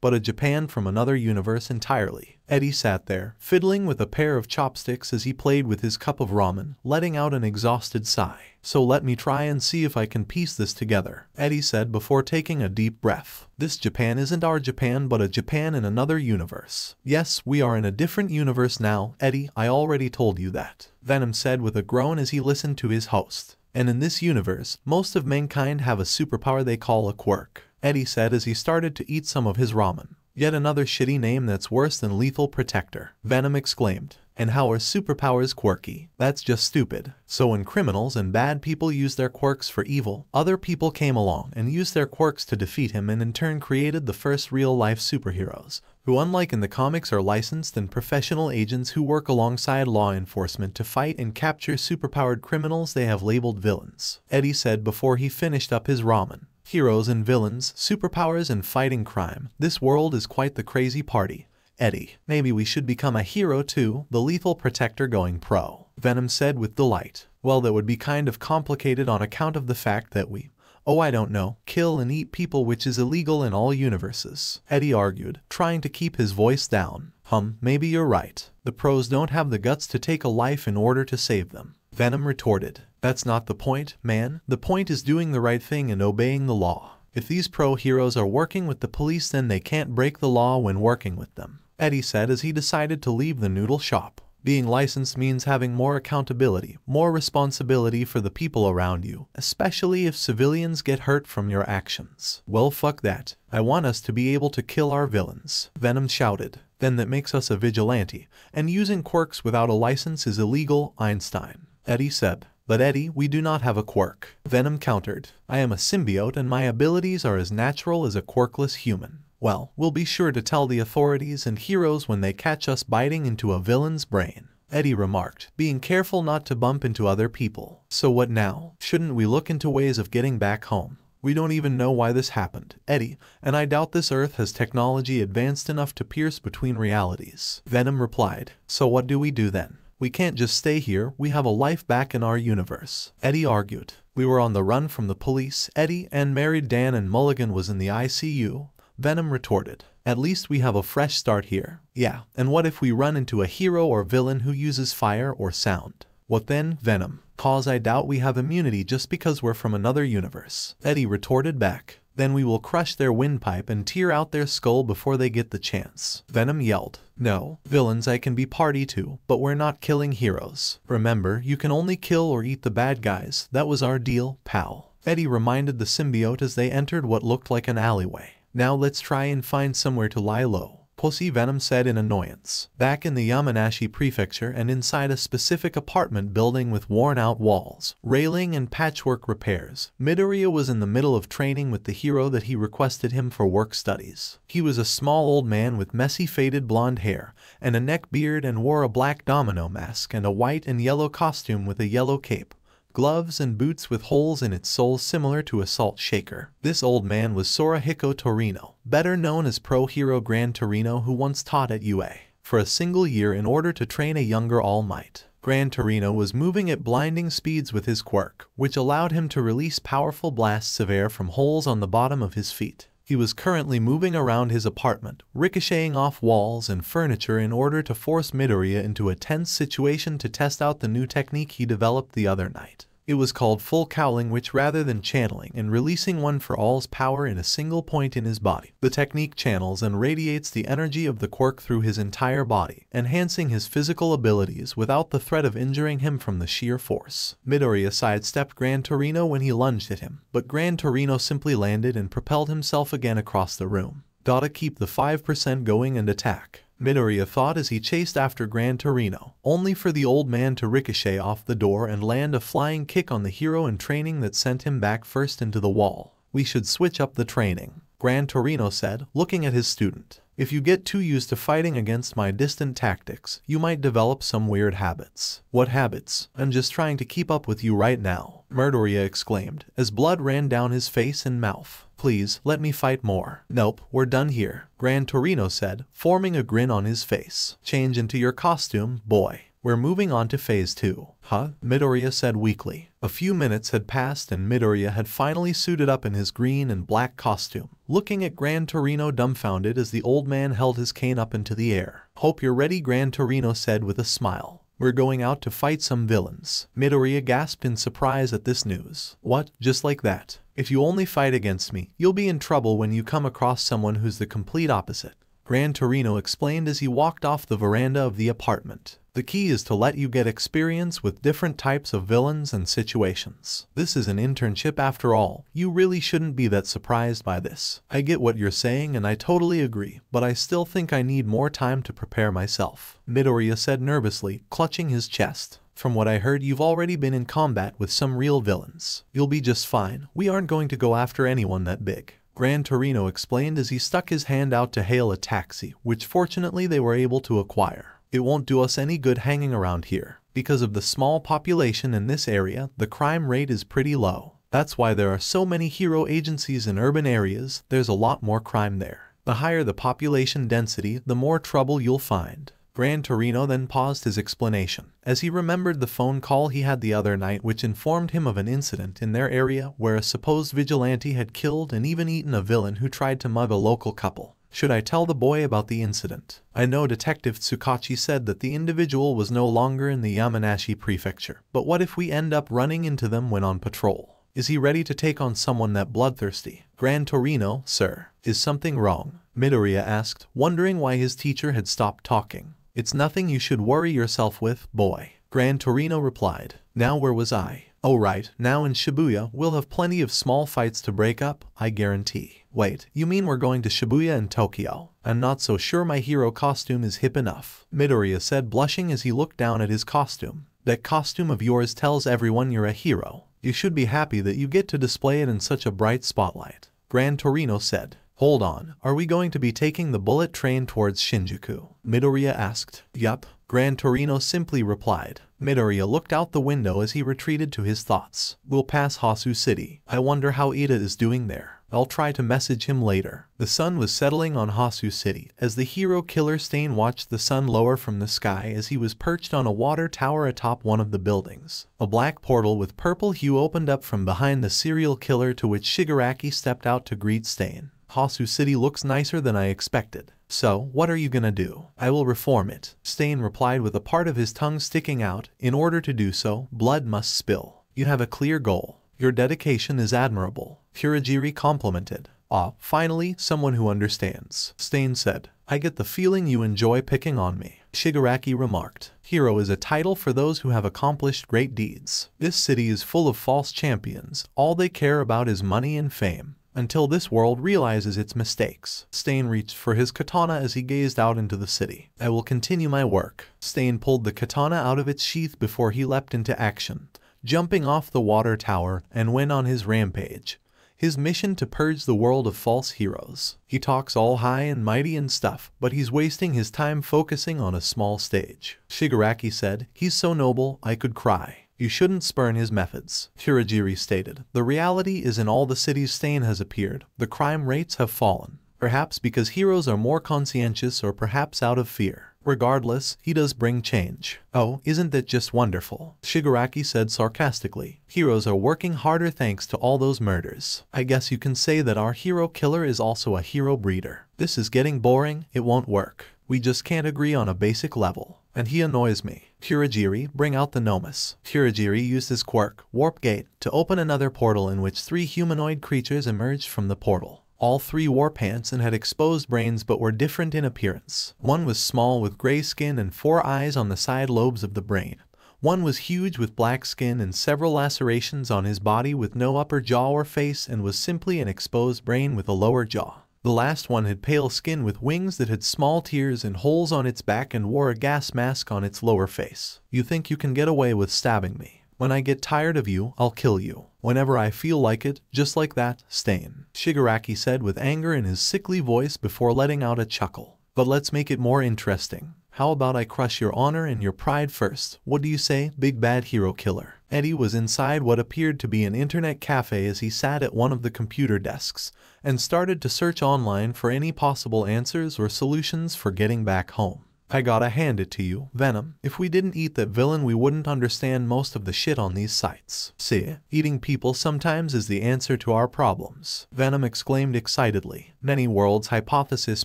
but a Japan from another universe entirely. Eddie sat there, fiddling with a pair of chopsticks as he played with his cup of ramen, letting out an exhausted sigh. So let me try and see if I can piece this together, Eddie said before taking a deep breath. This Japan isn't our Japan but a Japan in another universe. Yes, we are in a different universe now, Eddie, I already told you that, Venom said with a groan as he listened to his host. And in this universe, most of mankind have a superpower they call a quirk, Eddie said as he started to eat some of his ramen. Yet another shitty name that's worse than lethal protector, Venom exclaimed. And how are superpowers quirky? That's just stupid. So when criminals and bad people use their quirks for evil, other people came along and used their quirks to defeat him and in turn created the first real-life superheroes, who unlike in the comics are licensed and professional agents who work alongside law enforcement to fight and capture superpowered criminals they have labeled villains, Eddie said before he finished up his ramen. Heroes and villains, superpowers and fighting crime. This world is quite the crazy party. Eddie, maybe we should become a hero too, the lethal protector going pro, Venom said with delight. Well, that would be kind of complicated on account of the fact that we, I don't know, kill and eat people, which is illegal in all universes, Eddie argued, trying to keep his voice down. Maybe you're right. The pros don't have the guts to take a life in order to save them, Venom retorted. That's not the point, man. The point is doing the right thing and obeying the law. If these pro heroes are working with the police, then they can't break the law when working with them, Eddie said as he decided to leave the noodle shop. Being licensed means having more accountability, more responsibility for the people around you, especially if civilians get hurt from your actions. Well, fuck that. I want us to be able to kill our villains, Venom shouted. Then that makes us a vigilante, and using quirks without a license is illegal, Einstein, Eddie said. But Eddie, we do not have a quirk, Venom countered. I am a symbiote and my abilities are as natural as a quirkless human. Well, we'll be sure to tell the authorities and heroes when they catch us biting into a villain's brain, Eddie remarked, being careful not to bump into other people. So what now? Shouldn't we look into ways of getting back home? We don't even know why this happened, Eddie, and I doubt this Earth has technology advanced enough to pierce between realities, Venom replied. So what do we do then? We can't just stay here, we have a life back in our universe, Eddie argued. We were on the run from the police, Eddie, and married Dan and Mulligan was in the ICU, Venom retorted. At least we have a fresh start here. Yeah, and what if we run into a hero or villain who uses fire or sound? What then, Venom? Cause I doubt we have immunity just because we're from another universe, Eddie retorted back. Then we will crush their windpipe and tear out their skull before they get the chance, Venom yelled. No, villains I can be party to, but we're not killing heroes. Remember, you can only kill or eat the bad guys. That was our deal, pal, Eddie reminded the symbiote as they entered what looked like an alleyway. Now let's try and find somewhere to lie low. Pussy Venom said in annoyance. Back in the Yamanashi prefecture and inside a specific apartment building with worn-out walls, railing and patchwork repairs, Midoriya was in the middle of training with the hero that he requested him for work studies. He was a small old man with messy faded blonde hair and a neck beard and wore a black domino mask and a white and yellow costume with a yellow cape, gloves and boots with holes in its soles similar to a salt shaker. This old man was Sorahiko Torino, better known as Pro Hero Gran Torino, who once taught at UA for a single year in order to train a younger All Might. Gran Torino was moving at blinding speeds with his quirk, which allowed him to release powerful blasts of air from holes on the bottom of his feet. He was currently moving around his apartment, ricocheting off walls and furniture in order to force Midoriya into a tense situation to test out the new technique he developed the other night. It was called full cowling, which rather than channeling and releasing one for all's power in a single point in his body, the technique channels and radiates the energy of the quirk through his entire body, enhancing his physical abilities without the threat of injuring him from the sheer force. Midoriya sidestepped Gran Torino when he lunged at him, but Gran Torino simply landed and propelled himself again across the room. Gotta keep the 5% going and attack, Midoriya thought as he chased after Gran Torino, only for the old man to ricochet off the door and land a flying kick on the hero in training that sent him back first into the wall. We should switch up the training, Gran Torino said, looking at his student. If you get too used to fighting against my distant tactics, you might develop some weird habits. What habits? I'm just trying to keep up with you right now, Midoriya exclaimed, as blood ran down his face and mouth. Please, let me fight more. Nope, we're done here, Gran Torino said, forming a grin on his face. Change into your costume, boy. We're moving on to phase 2. Huh? Midoriya said weakly. A few minutes had passed and Midoriya had finally suited up in his green and black costume, looking at Gran Torino dumbfounded as the old man held his cane up into the air. Hope you're ready, Gran Torino said with a smile. We're going out to fight some villains. Midoriya gasped in surprise at this news. What? Just like that? If you only fight against me, you'll be in trouble when you come across someone who's the complete opposite, Gran Torino explained as he walked off the veranda of the apartment. The key is to let you get experience with different types of villains and situations. This is an internship after all. You really shouldn't be that surprised by this. I get what you're saying and I totally agree, but I still think I need more time to prepare myself, Midoriya said nervously, clutching his chest. From what I heard, you've already been in combat with some real villains. You'll be just fine. We aren't going to go after anyone that big, Gran Torino explained as he stuck his hand out to hail a taxi, which fortunately they were able to acquire. It won't do us any good hanging around here. Because of the small population in this area, the crime rate is pretty low. That's why there are so many hero agencies in urban areas. There's a lot more crime there. The higher the population density, the more trouble you'll find. Gran Torino then paused his explanation, as he remembered the phone call he had the other night which informed him of an incident in their area where a supposed vigilante had killed and even eaten a villain who tried to mug a local couple. Should I tell the boy about the incident? I know Detective Tsukachi said that the individual was no longer in the Yamanashi prefecture, but what if we end up running into them when on patrol? Is he ready to take on someone that bloodthirsty? Gran Torino, sir, is something wrong? Midoriya asked, wondering why his teacher had stopped talking. It's nothing you should worry yourself with, boy, Gran Torino replied. Now where was I? Oh right, now in Shibuya we'll have plenty of small fights to break up, I guarantee. Wait, you mean we're going to Shibuya in Tokyo? I'm not so sure my hero costume is hip enough, Midoriya said, blushing as he looked down at his costume. That costume of yours tells everyone you're a hero. You should be happy that you get to display it in such a bright spotlight, Gran Torino said. Hold on, are we going to be taking the bullet train towards Shinjuku? Midoriya asked. Yup, Gran Torino simply replied. Midoriya looked out the window as he retreated to his thoughts. We'll pass Hosu City. I wonder how Ida is doing there. I'll try to message him later. The sun was settling on Hosu City as the hero killer Stain watched the sun lower from the sky as he was perched on a water tower atop one of the buildings. A black portal with purple hue opened up from behind the serial killer, to which Shigaraki stepped out to greet Stain. Hosu City looks nicer than I expected. So, what are you gonna do? I will reform it, Stain replied with a part of his tongue sticking out. In order to do so, blood must spill. You have a clear goal. Your dedication is admirable, Kurogiri complimented. Ah, finally, someone who understands, Stain said. I get the feeling you enjoy picking on me, Shigaraki remarked. Hero is a title for those who have accomplished great deeds. This city is full of false champions. All they care about is money and fame. until this world realizes its mistakes. Stain reached for his katana as he gazed out into the city. I will continue my work. Stain pulled the katana out of its sheath before he leapt into action, jumping off the water tower, and went on his rampage. His mission to purge the world of false heroes. He talks all high and mighty and stuff, but he's wasting his time focusing on a small stage. Shigaraki said, he's so noble, I could cry. You shouldn't spurn his methods. Kurogiri stated, the reality is in all the cities Stain has appeared, the crime rates have fallen. Perhaps because heroes are more conscientious or perhaps out of fear. Regardless, he does bring change. Oh, isn't that just wonderful? Shigaraki said sarcastically. Heroes are working harder thanks to all those murders. I guess you can say that our hero killer is also a hero breeder. This is getting boring, it won't work. We just can't agree on a basic level. And he annoys me. Kurogiri, bring out the venomous. Kurogiri used his quirk, Warp Gate, to open another portal in which 3 humanoid creatures emerged from the portal. All 3 wore pants and had exposed brains but were different in appearance. One was small with gray skin and 4 eyes on the side lobes of the brain. One was huge with black skin and several lacerations on his body with no upper jaw or face and was simply an exposed brain with a lower jaw. The last one had pale skin with wings that had small tears and holes on its back and wore a gas mask on its lower face. You think you can get away with stabbing me? When I get tired of you, I'll kill you. Whenever I feel like it, just like that, Stain. Shigaraki said with anger in his sickly voice before letting out a chuckle. But let's make it more interesting. How about I crush your honor and your pride first? What do you say, big bad hero killer? Eddie was inside what appeared to be an internet cafe as he sat at one of the computer desks and started to search online for any possible answers or solutions for getting back home. I gotta hand it to you, Venom. If we didn't eat that villain, we wouldn't understand most of the shit on these sites. See, eating people sometimes is the answer to our problems. Venom exclaimed excitedly. Many worlds hypothesis,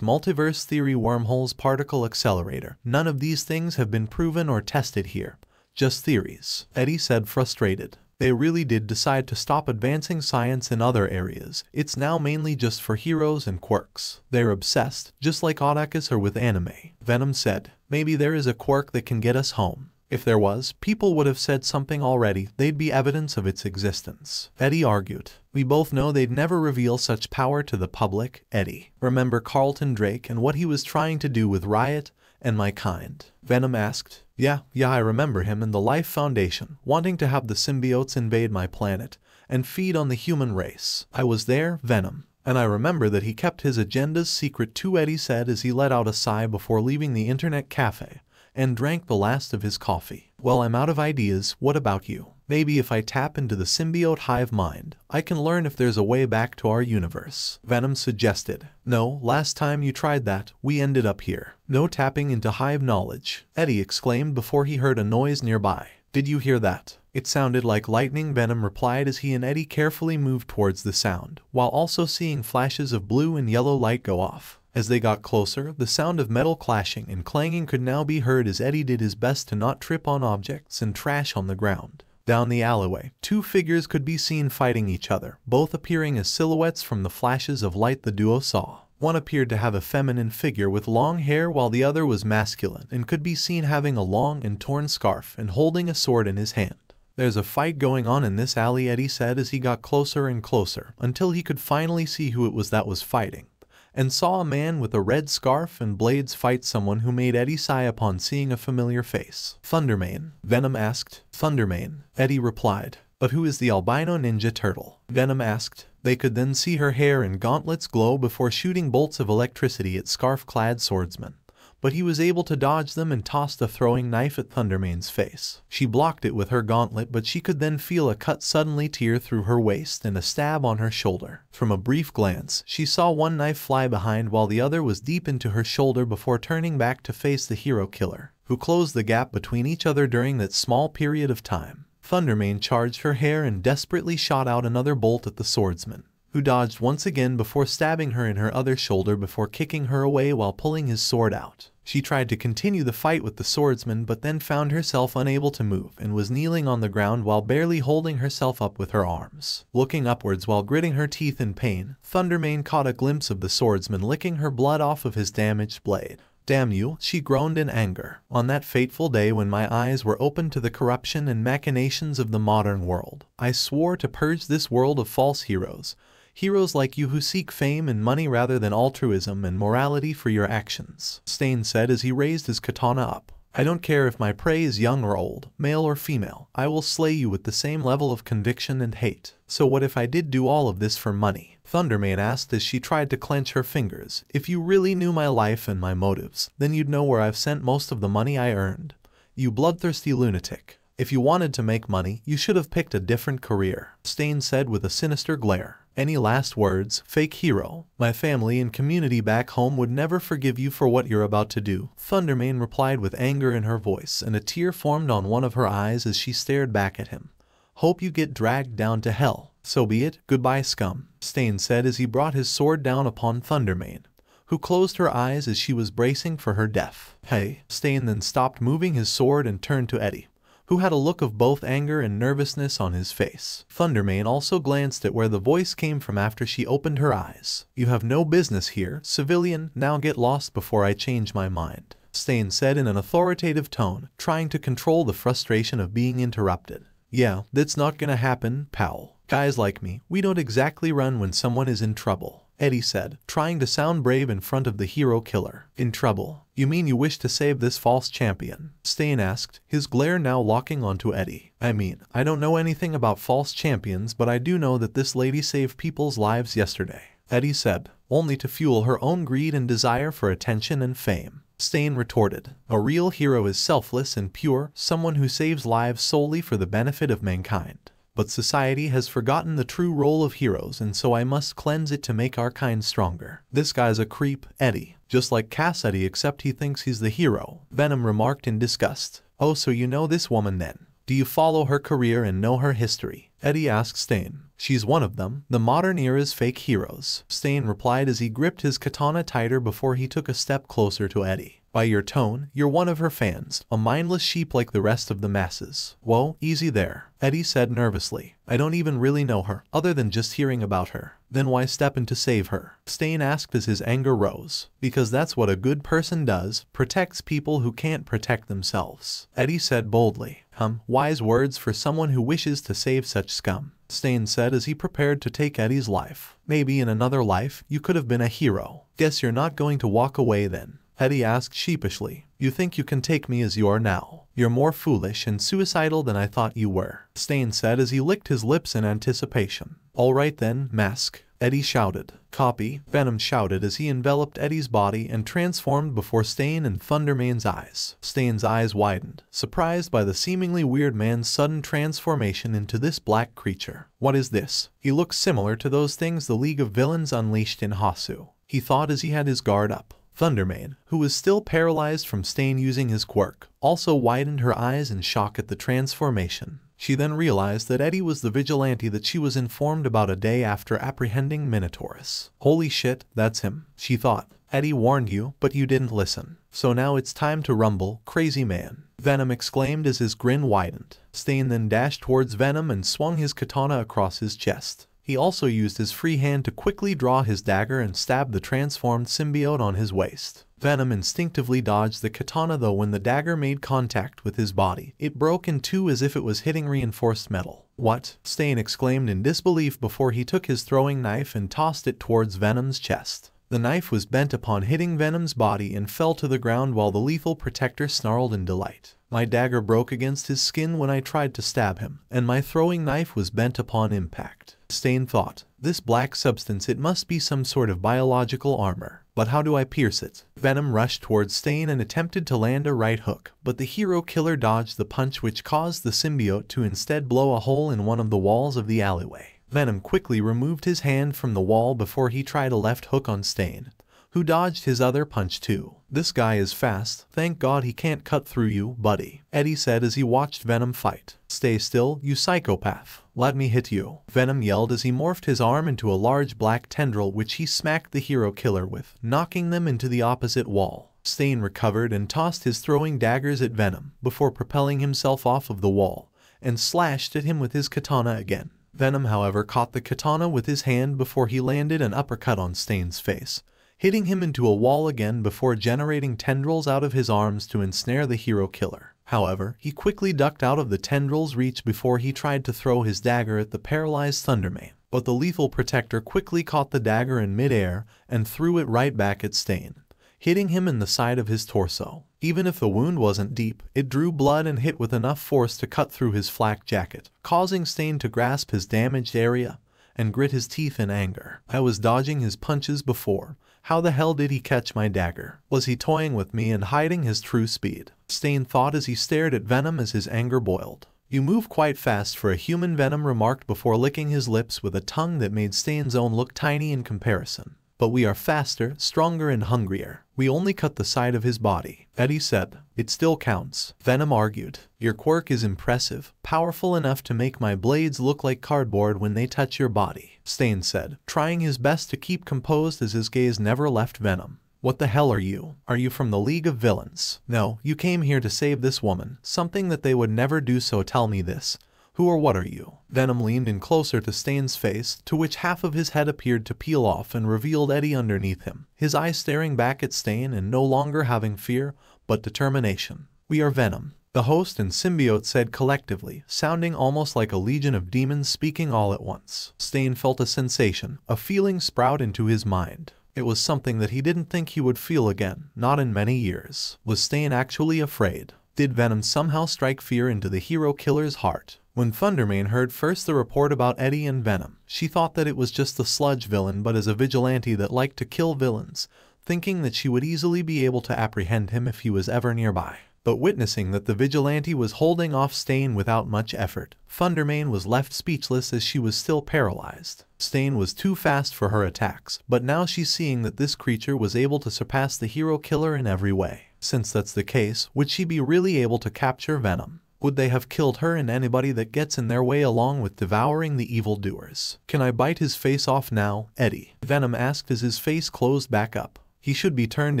multiverse theory, wormholes, particle accelerator. None of these things have been proven or tested here. Just theories. Eddie said, frustrated. They really did decide to stop advancing science in other areas. It's now mainly just for heroes and quirks. They're obsessed, just like otakus are with anime. Venom said, maybe there is a quirk that can get us home. If there was, people would have said something already. They'd be evidence of its existence. Eddie argued. We both know they'd never reveal such power to the public, Eddie. Remember Carlton Drake and what he was trying to do with Riot and my kind? Venom asked. Yeah, I remember him and the Life Foundation, wanting to have the symbiotes invade my planet and feed on the human race. I was there, Venom. And I remember that he kept his agendas secret too, Eddie said as he let out a sigh before leaving the internet cafe and drank the last of his coffee. Well, I'm out of ideas. What about you? Maybe if I tap into the symbiote hive mind, I can learn if there's a way back to our universe. Venom suggested. No, last time you tried that, we ended up here. No tapping into hive knowledge, Eddie exclaimed before he heard a noise nearby. Did you hear that? It sounded like lightning, Venom replied as he and Eddie carefully moved towards the sound, while also seeing flashes of blue and yellow light go off. As they got closer, the sound of metal clashing and clanging could now be heard as Eddie did his best to not trip on objects and trash on the ground. Down the alleyway, 2 figures could be seen fighting each other, both appearing as silhouettes from the flashes of light the duo saw. One appeared to have a feminine figure with long hair while the other was masculine and could be seen having a long and torn scarf and holding a sword in his hand. There's a fight going on in this alley, Eddie said as he got closer and closer until he could finally see who it was that was fighting, and saw a man with a red scarf and blades fight someone who made Eddie sigh upon seeing a familiar face. Thundermane, Venom asked. Thundermane, Eddie replied. But who is the albino ninja turtle? Venom asked. They could then see her hair and gauntlets glow before shooting bolts of electricity at scarf-clad swordsmen. But he was able to dodge them and tossed a throwing knife at Thundermane's face. She blocked it with her gauntlet, but she could then feel a cut suddenly tear through her waist and a stab on her shoulder. From a brief glance, she saw one knife fly behind while the other was deep into her shoulder before turning back to face the hero killer, who closed the gap between each other during that small period of time. Thundermane charged her hair and desperately shot out another bolt at the swordsman, who dodged once again before stabbing her in her other shoulder before kicking her away while pulling his sword out. She tried to continue the fight with the swordsman but then found herself unable to move and was kneeling on the ground while barely holding herself up with her arms. Looking upwards while gritting her teeth in pain, Thundermane caught a glimpse of the swordsman licking her blood off of his damaged blade. Damn you, she groaned in anger. On that fateful day when my eyes were opened to the corruption and machinations of the modern world, I swore to purge this world of false heroes. Heroes like you who seek fame and money rather than altruism and morality for your actions, Stain said as he raised his katana up. I don't care if my prey is young or old, male or female, I will slay you with the same level of conviction and hate. So what if I did do all of this for money? Thundermane asked as she tried to clench her fingers. If you really knew my life and my motives, then you'd know where I've sent most of the money I earned. You bloodthirsty lunatic. If you wanted to make money, you should have picked a different career, Stain said with a sinister glare. Any last words, fake hero? My family and community back home would never forgive you for what you're about to do, Thundermane replied with anger in her voice, and a tear formed on one of her eyes as she stared back at him. Hope you get dragged down to hell. So be it, goodbye scum, Stain said as he brought his sword down upon Thundermane, who closed her eyes as she was bracing for her death. Hey, Stain then stopped moving his sword and turned to Eddie, who had a look of both anger and nervousness on his face. Thundermane also glanced at where the voice came from after she opened her eyes. You have no business here, civilian, now get lost before I change my mind, Stain said in an authoritative tone, trying to control the frustration of being interrupted. Yeah, that's not gonna happen, pal. Guys like me, we don't exactly run when someone is in trouble, Eddie said, trying to sound brave in front of the hero killer. In trouble? You mean you wish to save this false champion? Stain asked, his glare now locking onto Eddie. I mean, I don't know anything about false champions, but I do know that this lady saved people's lives yesterday, Eddie said, only to fuel her own greed and desire for attention and fame. Stain retorted, a real hero is selfless and pure, someone who saves lives solely for the benefit of mankind. But society has forgotten the true role of heroes, and so I must cleanse it to make our kind stronger. This guy's a creep, Eddie. Just like Cassidy, except he thinks he's the hero, Venom remarked in disgust. Oh, so you know this woman then? Do you follow her career and know her history? Eddie asked Stain. She's one of them, the modern era's fake heroes, Stain replied as he gripped his katana tighter before he took a step closer to Eddie. By your tone, you're one of her fans, a mindless sheep like the rest of the masses. Whoa, easy there, Eddie said nervously. I don't even really know her, other than just hearing about her. Then why step in to save her? Stain asked as his anger rose. Because that's what a good person does, protects people who can't protect themselves, Eddie said boldly. Wise words for someone who wishes to save such scum, Stain said as he prepared to take Eddie's life. Maybe in another life, you could have been a hero. Guess you're not going to walk away then, Eddie asked sheepishly. You think you can take me as you are now? You're more foolish and suicidal than I thought you were, Stain said as he licked his lips in anticipation. All right then, mask, Eddie shouted. Copy, Venom shouted as he enveloped Eddie's body and transformed before Stain and Thundermane's eyes. Stain's eyes widened, surprised by the seemingly weird man's sudden transformation into this black creature. What is this? He looks similar to those things the League of Villains unleashed in Hasu, he thought as he had his guard up. Thundermane, who was still paralyzed from Stain using his quirk, also widened her eyes in shock at the transformation. She then realized that Eddie was the vigilante that she was informed about a day after apprehending Minotaurus. Holy shit, that's him, she thought. Eddie warned you, but you didn't listen. So now it's time to rumble, crazy man, Venom exclaimed as his grin widened. Stain then dashed towards Venom and swung his katana across his chest. He also used his free hand to quickly draw his dagger and stab the transformed symbiote on his waist. Venom instinctively dodged the katana, though when the dagger made contact with his body, it broke in two as if it was hitting reinforced metal. What? Stain exclaimed in disbelief before he took his throwing knife and tossed it towards Venom's chest. The knife was bent upon hitting Venom's body and fell to the ground while the lethal protector snarled in delight. My dagger broke against his skin when I tried to stab him, and my throwing knife was bent upon impact. Stain thought, this black substance, it must be some sort of biological armor. But how do I pierce it? Venom rushed towards Stain and attempted to land a right hook, but the hero killer dodged the punch, which caused the symbiote to instead blow a hole in one of the walls of the alleyway. Venom quickly removed his hand from the wall before he tried a left hook on Stain, who dodged his other punch too. This guy is fast, thank God he can't cut through you, buddy, Eddie said as he watched Venom fight. Stay still, you psychopath. Let me hit you, Venom yelled as he morphed his arm into a large black tendril which he smacked the hero killer with, knocking them into the opposite wall. Stain recovered and tossed his throwing daggers at Venom before propelling himself off of the wall and slashed at him with his katana again. Venom, however, caught the katana with his hand before he landed an uppercut on Stain's face, hitting him into a wall again before generating tendrils out of his arms to ensnare the hero killer. However, he quickly ducked out of the tendrils' reach before he tried to throw his dagger at the paralyzed Thundermane. but the lethal protector quickly caught the dagger in midair and threw it right back at Stain, hitting him in the side of his torso. Even if the wound wasn't deep, it drew blood and hit with enough force to cut through his flak jacket, causing Stain to grasp his damaged area and grit his teeth in anger. I was dodging his punches before. How the hell did he catch my dagger? Was he toying with me and hiding his true speed? Stain thought as he stared at Venom as his anger boiled. You move quite fast for a human, Venom remarked before licking his lips with a tongue that made Stain's own look tiny in comparison. But we are faster, stronger, and hungrier. We only cut the side of his body, Eddie said. It still counts, Venom argued. Your quirk is impressive, powerful enough to make my blades look like cardboard when they touch your body, Stain said, trying his best to keep composed as his gaze never left Venom. What the hell are you? Are you from the League of Villains? No, you came here to save this woman, something that they would never do, so tell me this. Who or what are you? Venom leaned in closer to Stain's face, to which half of his head appeared to peel off and revealed Eddie underneath him, his eyes staring back at Stain and no longer having fear, but determination. We are Venom, the host and symbiote said collectively, sounding almost like a legion of demons speaking all at once. Stain felt a sensation, a feeling sprout into his mind. It was something that he didn't think he would feel again, not in many years. Was Stain actually afraid? Did Venom somehow strike fear into the hero killer's heart? When Thundermane heard first the report about Eddie and Venom, she thought that it was just the sludge villain, but as a vigilante that liked to kill villains, thinking that she would easily be able to apprehend him if he was ever nearby. But witnessing that the vigilante was holding off Stain without much effort, Thundermane was left speechless as she was still paralyzed. Stain was too fast for her attacks, but now she's seeing that this creature was able to surpass the hero killer in every way. Since that's the case, would she be really able to capture Venom? Would they have killed her and anybody that gets in their way along with devouring the evildoers? Can I bite his face off now, Eddie? Venom asked as his face closed back up. He should be turned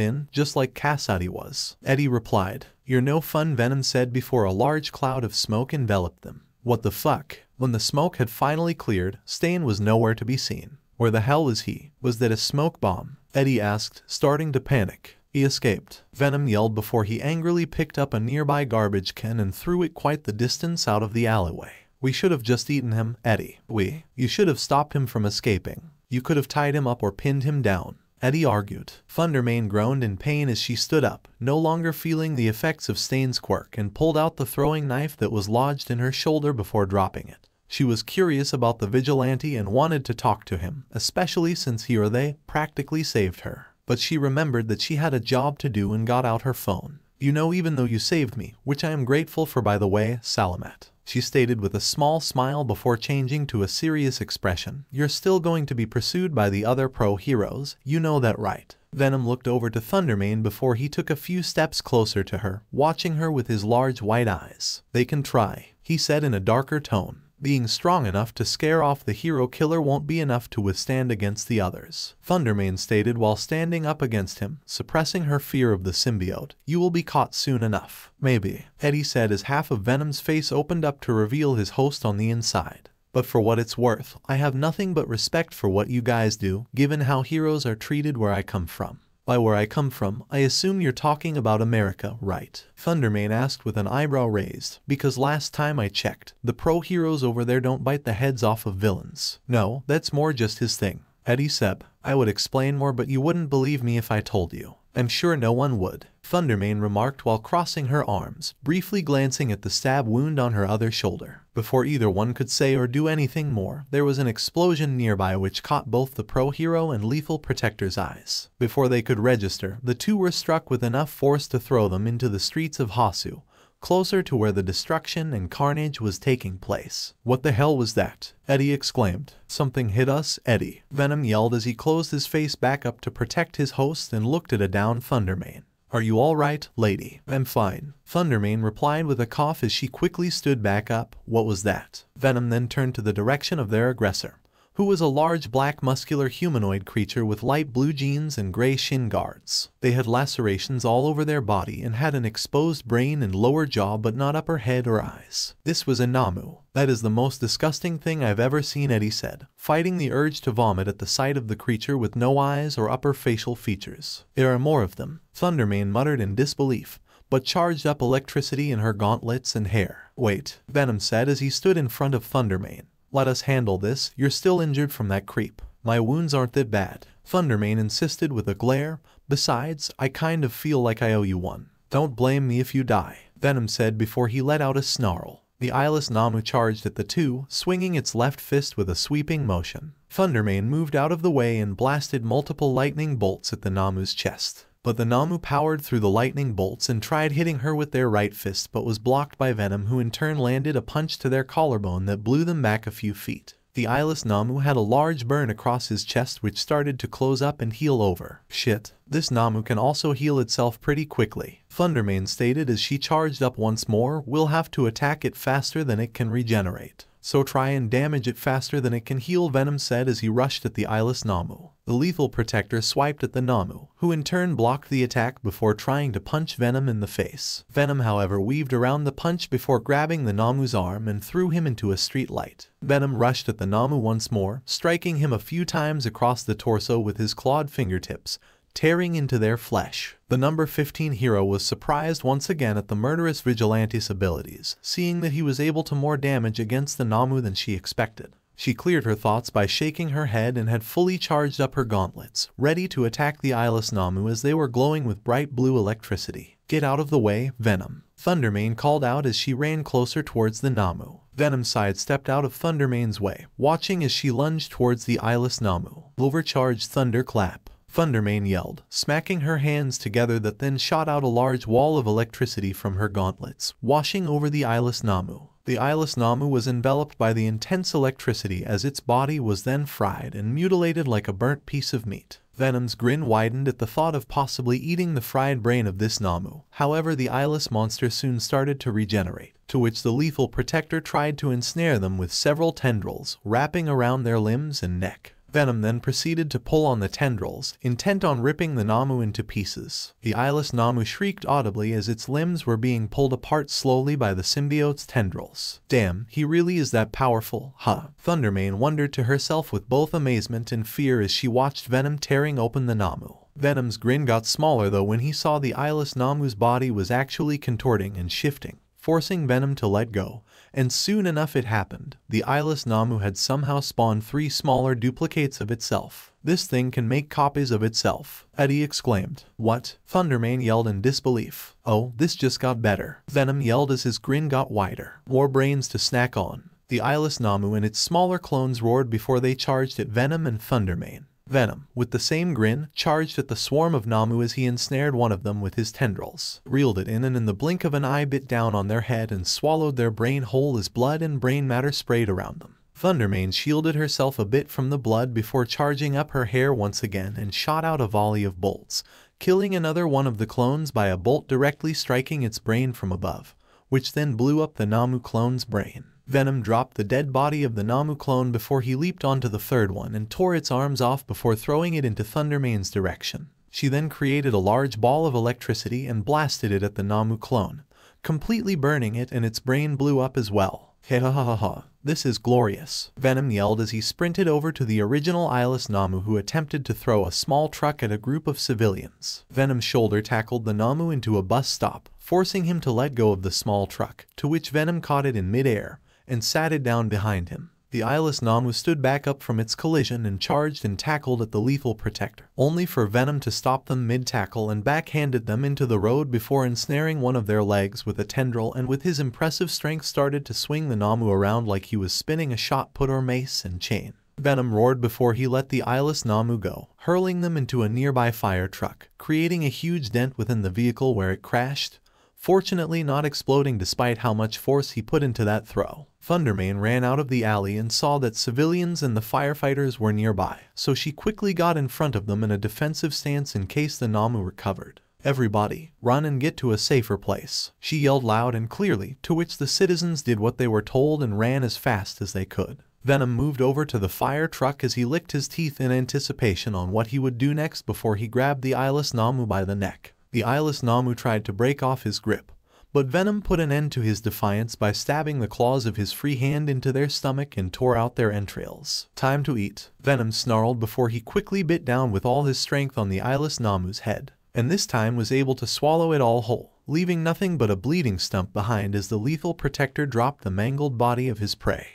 in, just like Cassady was. Eddie replied. You're no fun, Venom said before a large cloud of smoke enveloped them. What the fuck? When the smoke had finally cleared, Stain was nowhere to be seen. Where the hell is he? Was that a smoke bomb? Eddie asked, starting to panic. He escaped, Venom yelled before he angrily picked up a nearby garbage can and threw it quite the distance out of the alleyway. We should have just eaten him, Eddie. You should have stopped him from escaping. You could have tied him up or pinned him down, Eddie argued. Thundermane groaned in pain as she stood up, no longer feeling the effects of Stain's quirk, and pulled out the throwing knife that was lodged in her shoulder before dropping it. She was curious about the vigilante and wanted to talk to him, especially since he or they practically saved her. But she remembered that she had a job to do and got out her phone. You know, even though you saved me, which I am grateful for by the way, Salamat, she stated with a small smile before changing to a serious expression. You're still going to be pursued by the other pro-heroes, you know that, right? Venom looked over to Thundermane before he took a few steps closer to her, watching her with his large white eyes. They can try, he said in a darker tone. Being strong enough to scare off the hero killer won't be enough to withstand against the others, Thundermane stated while standing up against him, suppressing her fear of the symbiote. You will be caught soon enough. Maybe, Eddie said as half of Venom's face opened up to reveal his host on the inside. But for what it's worth, I have nothing but respect for what you guys do, given how heroes are treated where I come from. By where I come from, I assume you're talking about America, right? Thundermane asked with an eyebrow raised, because last time I checked, the pro-heroes over there don't bite the heads off of villains. No, that's more just his thing, Eddie said. I would explain more, but you wouldn't believe me if I told you. I'm sure no one would, Thundermane remarked while crossing her arms, briefly glancing at the stab wound on her other shoulder. Before either one could say or do anything more, there was an explosion nearby which caught both the pro-hero and lethal protector's eyes. Before they could register, the two were struck with enough force to throw them into the streets of Hasu, closer to where the destruction and carnage was taking place. What the hell was that? Eddie exclaimed. Something hit us, Eddie, Venom yelled as he closed his face back up to protect his host and looked at a downed Thundermane. Are you all right, lady? I'm fine, Thundermane replied with a cough as she quickly stood back up. What was that? Venom then turned to the direction of their aggressor, who was a large black muscular humanoid creature with light blue jeans and gray shin guards. They had lacerations all over their body and had an exposed brain and lower jaw but not upper head or eyes. This was a Namu. That is the most disgusting thing I've ever seen, Eddie said, fighting the urge to vomit at the sight of the creature with no eyes or upper facial features. There are more of them, Thundermane muttered in disbelief, but charged up electricity in her gauntlets and hair. Wait, Venom said as he stood in front of Thundermane. Let us handle this, you're still injured from that creep. My wounds aren't that bad, Thundermane insisted with a glare. Besides, I kind of feel like I owe you one. Don't blame me if you die, Venom said before he let out a snarl. The eyeless Namu charged at the two, swinging its left fist with a sweeping motion. Thundermane moved out of the way and blasted multiple lightning bolts at the Namu's chest. But the Namu powered through the lightning bolts and tried hitting her with their right fist but was blocked by Venom, who in turn landed a punch to their collarbone that blew them back a few feet. The eyeless Namu had a large burn across his chest which started to close up and heal over. Shit, this Namu can also heal itself pretty quickly, Thundermane stated as she charged up once more. We'll have to attack it faster than it can regenerate. So try and damage it faster than it can heal, Venom said as he rushed at the eyeless Namu. The lethal protector swiped at the Namu, who in turn blocked the attack before trying to punch Venom in the face. Venom, however, weaved around the punch before grabbing the Namu's arm and threw him into a street light. Venom rushed at the Namu once more, striking him a few times across the torso with his clawed fingertips, tearing into their flesh. The number 15 hero was surprised once again at the murderous Vigilante's abilities, seeing that he was able to more damage against the Namu than she expected. She cleared her thoughts by shaking her head and had fully charged up her gauntlets, ready to attack the eyeless Namu as they were glowing with bright blue electricity. Get out of the way, Venom, Thundermane called out as she ran closer towards the Namu. Venom sidestepped out of Thundermane's way, watching as she lunged towards the eyeless Namu. Overcharged thunderclap, Thundermane yelled, smacking her hands together that then shot out a large wall of electricity from her gauntlets, washing over the eyeless Namu. The eyeless Namu was enveloped by the intense electricity as its body was then fried and mutilated like a burnt piece of meat. Venom's grin widened at the thought of possibly eating the fried brain of this Namu. However, the eyeless monster soon started to regenerate, to which the lethal protector tried to ensnare them with several tendrils, wrapping around their limbs and neck. Venom then proceeded to pull on the tendrils, intent on ripping the Namu into pieces. The eyeless Namu shrieked audibly as its limbs were being pulled apart slowly by the symbiote's tendrils. Damn, he really is that powerful, huh? Thundermane wondered to herself with both amazement and fear as she watched Venom tearing open the Namu. Venom's grin got smaller though when he saw the eyeless Namu's body was actually contorting and shifting, forcing Venom to let go. And soon enough it happened. The eyeless Namu had somehow spawned 3 smaller duplicates of itself. This thing can make copies of itself, Eddie exclaimed. What? Thundermane yelled in disbelief. Oh, this just got better, Venom yelled as his grin got wider. More brains to snack on. The eyeless Namu and its smaller clones roared before they charged at Venom and Thundermane. Venom, with the same grin, charged at the swarm of Namu as he ensnared one of them with his tendrils, reeled it in and in the blink of an eye bit down on their head and swallowed their brain whole as blood and brain matter sprayed around them. Thundermane shielded herself a bit from the blood before charging up her hair once again and shot out a volley of bolts, killing another one of the clones by a bolt directly striking its brain from above, which then blew up the Namu clone's brain. Venom dropped the dead body of the Namu clone before he leaped onto the third one and tore its arms off before throwing it into Thundermane's direction. She then created a large ball of electricity and blasted it at the Namu clone, completely burning it, and its brain blew up as well. Ha, this is glorious, Venom yelled as he sprinted over to the original eyeless Namu who attempted to throw a small truck at a group of civilians. Venom's shoulder tackled the Namu into a bus stop, forcing him to let go of the small truck, to which Venom caught it in midair and sat it down behind him. The eyeless Namu stood back up from its collision and charged and tackled at the lethal protector, only for Venom to stop them mid-tackle and backhanded them into the road before ensnaring one of their legs with a tendril, and with his impressive strength started to swing the Namu around like he was spinning a shot put or mace and chain. Venom roared before he let the eyeless Namu go, hurling them into a nearby fire truck, creating a huge dent within the vehicle where it crashed, fortunately not exploding despite how much force he put into that throw. Thundermane ran out of the alley and saw that civilians and the firefighters were nearby, so she quickly got in front of them in a defensive stance in case the Namu recovered. Everybody, run and get to a safer place, she yelled loud and clearly, to which the citizens did what they were told and ran as fast as they could. Venom moved over to the fire truck as he licked his teeth in anticipation on what he would do next before he grabbed the eyeless Namu by the neck. The eyeless Namu tried to break off his grip, but Venom put an end to his defiance by stabbing the claws of his free hand into their stomach and tore out their entrails. Time to eat, Venom snarled before he quickly bit down with all his strength on the eyeless Namu's head, and this time was able to swallow it all whole, leaving nothing but a bleeding stump behind as the lethal protector dropped the mangled body of his prey.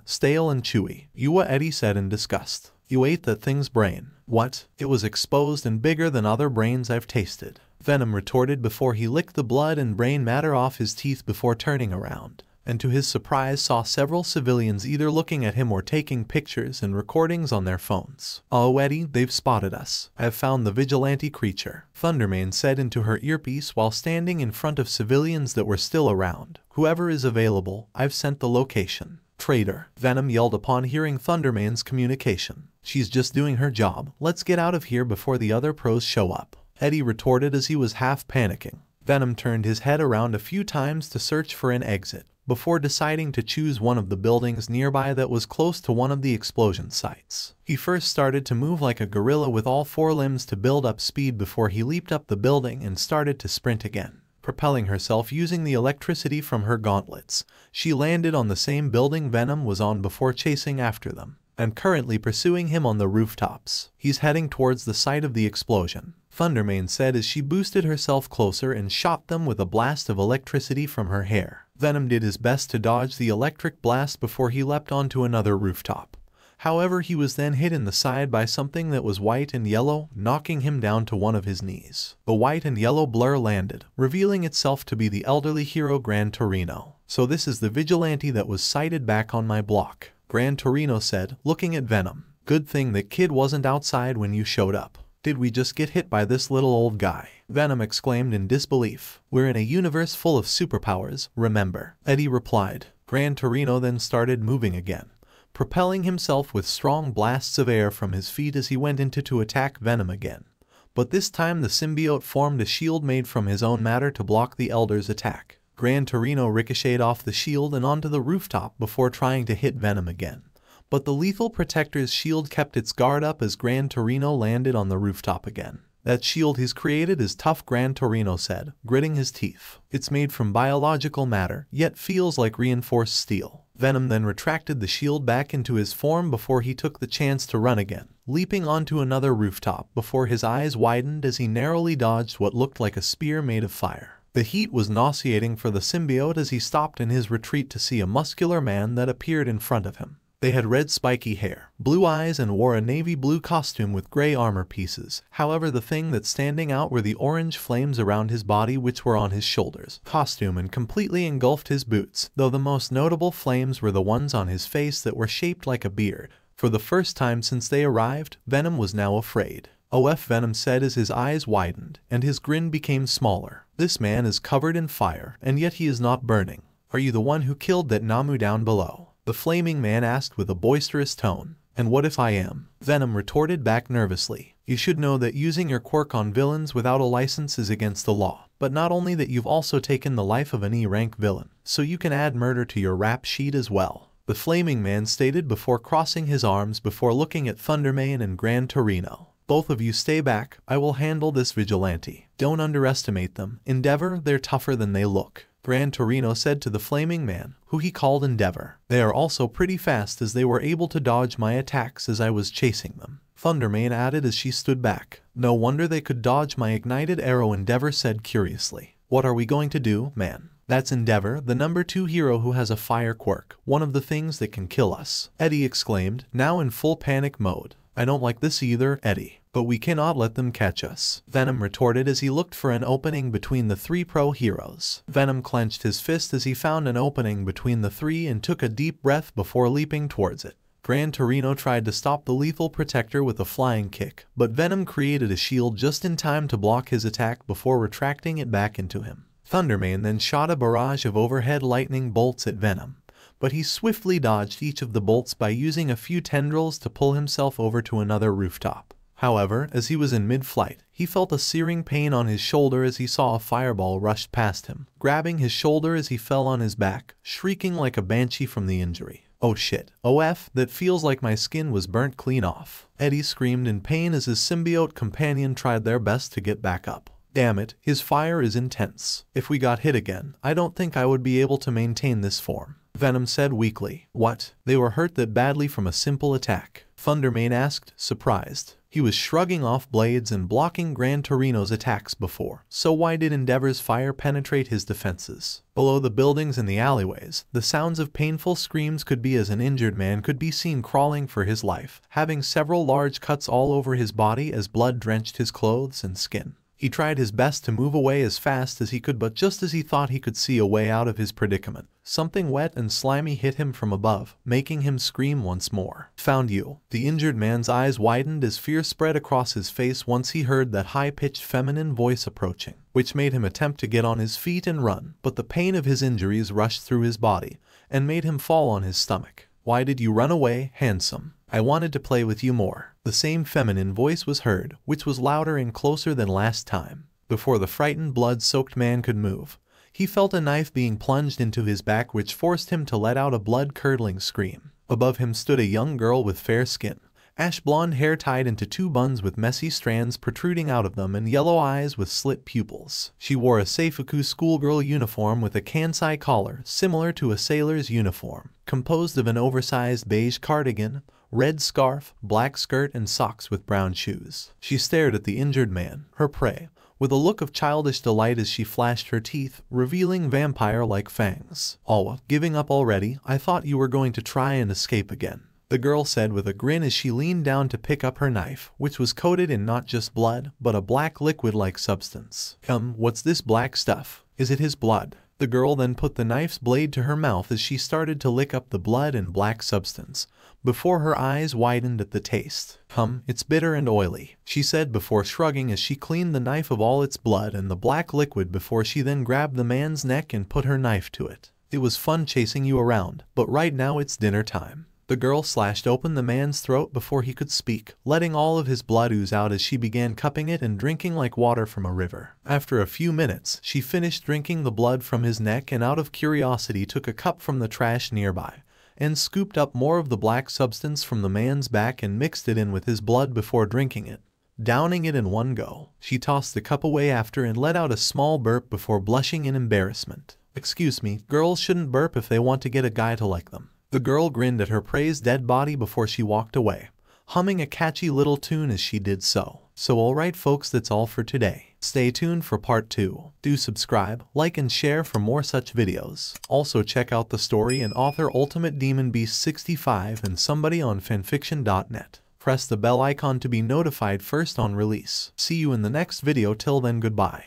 Stale and chewy, Eddie said in disgust. You ate that thing's brain. What? It was exposed and bigger than other brains I've tasted, Venom retorted before he licked the blood and brain matter off his teeth before turning around, and to his surprise saw several civilians either looking at him or taking pictures and recordings on their phones. Oh Eddie, they've spotted us. I've found the vigilante creature, Thundermane said into her earpiece while standing in front of civilians that were still around. Whoever is available, I've sent the location. Traitor, Venom yelled upon hearing Thundermane's communication. She's just doing her job. Let's get out of here before the other pros show up, Eddie retorted as he was half panicking. Venom turned his head around a few times to search for an exit, before deciding to choose one of the buildings nearby that was close to one of the explosion sites. He first started to move like a gorilla with all four limbs to build up speed before he leaped up the building and started to sprint again. Propelling herself using the electricity from her gauntlets, she landed on the same building Venom was on before chasing after them, and currently pursuing him on the rooftops. He's heading towards the site of the explosion, Thundermane said as she boosted herself closer and shot them with a blast of electricity from her hair. Venom did his best to dodge the electric blast before he leapt onto another rooftop. However, he was then hit in the side by something that was white and yellow, knocking him down to one of his knees. The white and yellow blur landed, revealing itself to be the elderly hero Gran Torino. So this is the vigilante that was sighted back on my block, Gran Torino said, looking at Venom. Good thing that kid wasn't outside when you showed up. Did we just get hit by this little old guy? Venom exclaimed in disbelief. We're in a universe full of superpowers, remember? Eddie replied. Gran Torino then started moving again, propelling himself with strong blasts of air from his feet as he went into to attack Venom again. But this time the symbiote formed a shield made from his own matter to block the Elder's attack. Gran Torino ricocheted off the shield and onto the rooftop before trying to hit Venom again. But the lethal protector's shield kept its guard up as Gran Torino landed on the rooftop again. That shield he's created is tough, Gran Torino said, gritting his teeth. It's made from biological matter, yet feels like reinforced steel. Venom then retracted the shield back into his form before he took the chance to run again, leaping onto another rooftop before his eyes widened as he narrowly dodged what looked like a spear made of fire. The heat was nauseating for the symbiote as he stopped in his retreat to see a muscular man that appeared in front of him. They had red spiky hair, blue eyes, and wore a navy blue costume with gray armor pieces. However, the thing that's standing out were the orange flames around his body which were on his shoulders, costume, and completely engulfed his boots, though the most notable flames were the ones on his face that were shaped like a beard. For the first time since they arrived, Venom was now afraid. Venom said as his eyes widened, and his grin became smaller. This man is covered in fire, and yet he is not burning. Are you the one who killed that Namu down below? The flaming man asked with a boisterous tone. And what if I am? Venom retorted back nervously. You should know that using your quirk on villains without a license is against the law. But not only that, you've also taken the life of an E-rank villain, so you can add murder to your rap sheet as well, the flaming man stated before crossing his arms before looking at Thundermane and Gran Torino. Both of you stay back, I will handle this vigilante. Don't underestimate them. Endeavor, they're tougher than they look, Gran Torino said to the flaming man, who he called Endeavor. They are also pretty fast as they were able to dodge my attacks as I was chasing them, Thundermane added as she stood back. No wonder they could dodge my ignited arrow, Endeavor said curiously. What are we going to do, man? That's Endeavor, the number 2 hero who has a fire quirk, one of the things that can kill us, Eddie exclaimed, now in full panic mode. I don't like this either, Eddie. But we cannot let them catch us, Venom retorted as he looked for an opening between the 3 pro heroes. Venom clenched his fist as he found an opening between the 3 and took a deep breath before leaping towards it. Gran Torino tried to stop the lethal protector with a flying kick, but Venom created a shield just in time to block his attack before retracting it back into him. Thundermane then shot a barrage of overhead lightning bolts at Venom, but he swiftly dodged each of the bolts by using a few tendrils to pull himself over to another rooftop. However, as he was in mid-flight, he felt a searing pain on his shoulder as he saw a fireball rush past him, grabbing his shoulder as he fell on his back, shrieking like a banshee from the injury. Oh shit. That feels like my skin was burnt clean off, Eddie screamed in pain as his symbiote companion tried their best to get back up. Damn it, his fire is intense. If we got hit again, I don't think I would be able to maintain this form, Venom said weakly. What? They were hurt that badly from a simple attack? Thundermane asked, surprised. He was shrugging off blades and blocking Gran Torino's attacks before, so why did Endeavor's fire penetrate his defenses? Below the buildings and the alleyways, the sounds of painful screams could be as an injured man could be seen crawling for his life, having several large cuts all over his body as blood drenched his clothes and skin. He tried his best to move away as fast as he could, but just as he thought he could see a way out of his predicament, something wet and slimy hit him from above, making him scream once more. Found you. The injured man's eyes widened as fear spread across his face once he heard that high-pitched feminine voice approaching, which made him attempt to get on his feet and run, but the pain of his injuries rushed through his body and made him fall on his stomach. Why did you run away, handsome? I wanted to play with you more. The same feminine voice was heard, which was louder and closer than last time. Before the frightened, blood-soaked man could move, he felt a knife being plunged into his back, which forced him to let out a blood-curdling scream. Above him stood a young girl with fair skin, ash blonde hair tied into two buns with messy strands protruding out of them, and yellow eyes with slit pupils. She wore a Seifuku schoolgirl uniform with a kansai collar similar to a sailor's uniform, composed of an oversized beige cardigan, red scarf, black skirt, and socks with brown shoes. She stared at the injured man, her prey, with a look of childish delight as she flashed her teeth, revealing vampire-like fangs. "Oh, giving up already? I thought you were going to try and escape again," the girl said with a grin as she leaned down to pick up her knife, which was coated in not just blood, but a black liquid-like substance. What's this black stuff? Is it his blood?" The girl then put the knife's blade to her mouth as she started to lick up the blood and black substance, before her eyes widened at the taste. It's bitter and oily," she said before shrugging as she cleaned the knife of all its blood and the black liquid before she then grabbed the man's neck and put her knife to it. "It was fun chasing you around, but right now it's dinner time." The girl slashed open the man's throat before he could speak, letting all of his blood ooze out as she began cupping it and drinking like water from a river. After a few minutes, she finished drinking the blood from his neck and out of curiosity took a cup from the trash nearby and scooped up more of the black substance from the man's back and mixed it in with his blood before drinking it, downing it in one go. She tossed the cup away after and let out a small burp before blushing in embarrassment. "Excuse me, girls shouldn't burp if they want to get a guy to like them." The girl grinned at her prey's dead body before she walked away, humming a catchy little tune as she did so. So alright folks, that's all for today. Stay tuned for part 2. Do subscribe, like and share for more such videos. Also check out the story and author Ultimate Demon Beast 65 and somebody on fanfiction.net. Press the bell icon to be notified first on release. See you in the next video. Till then, goodbye.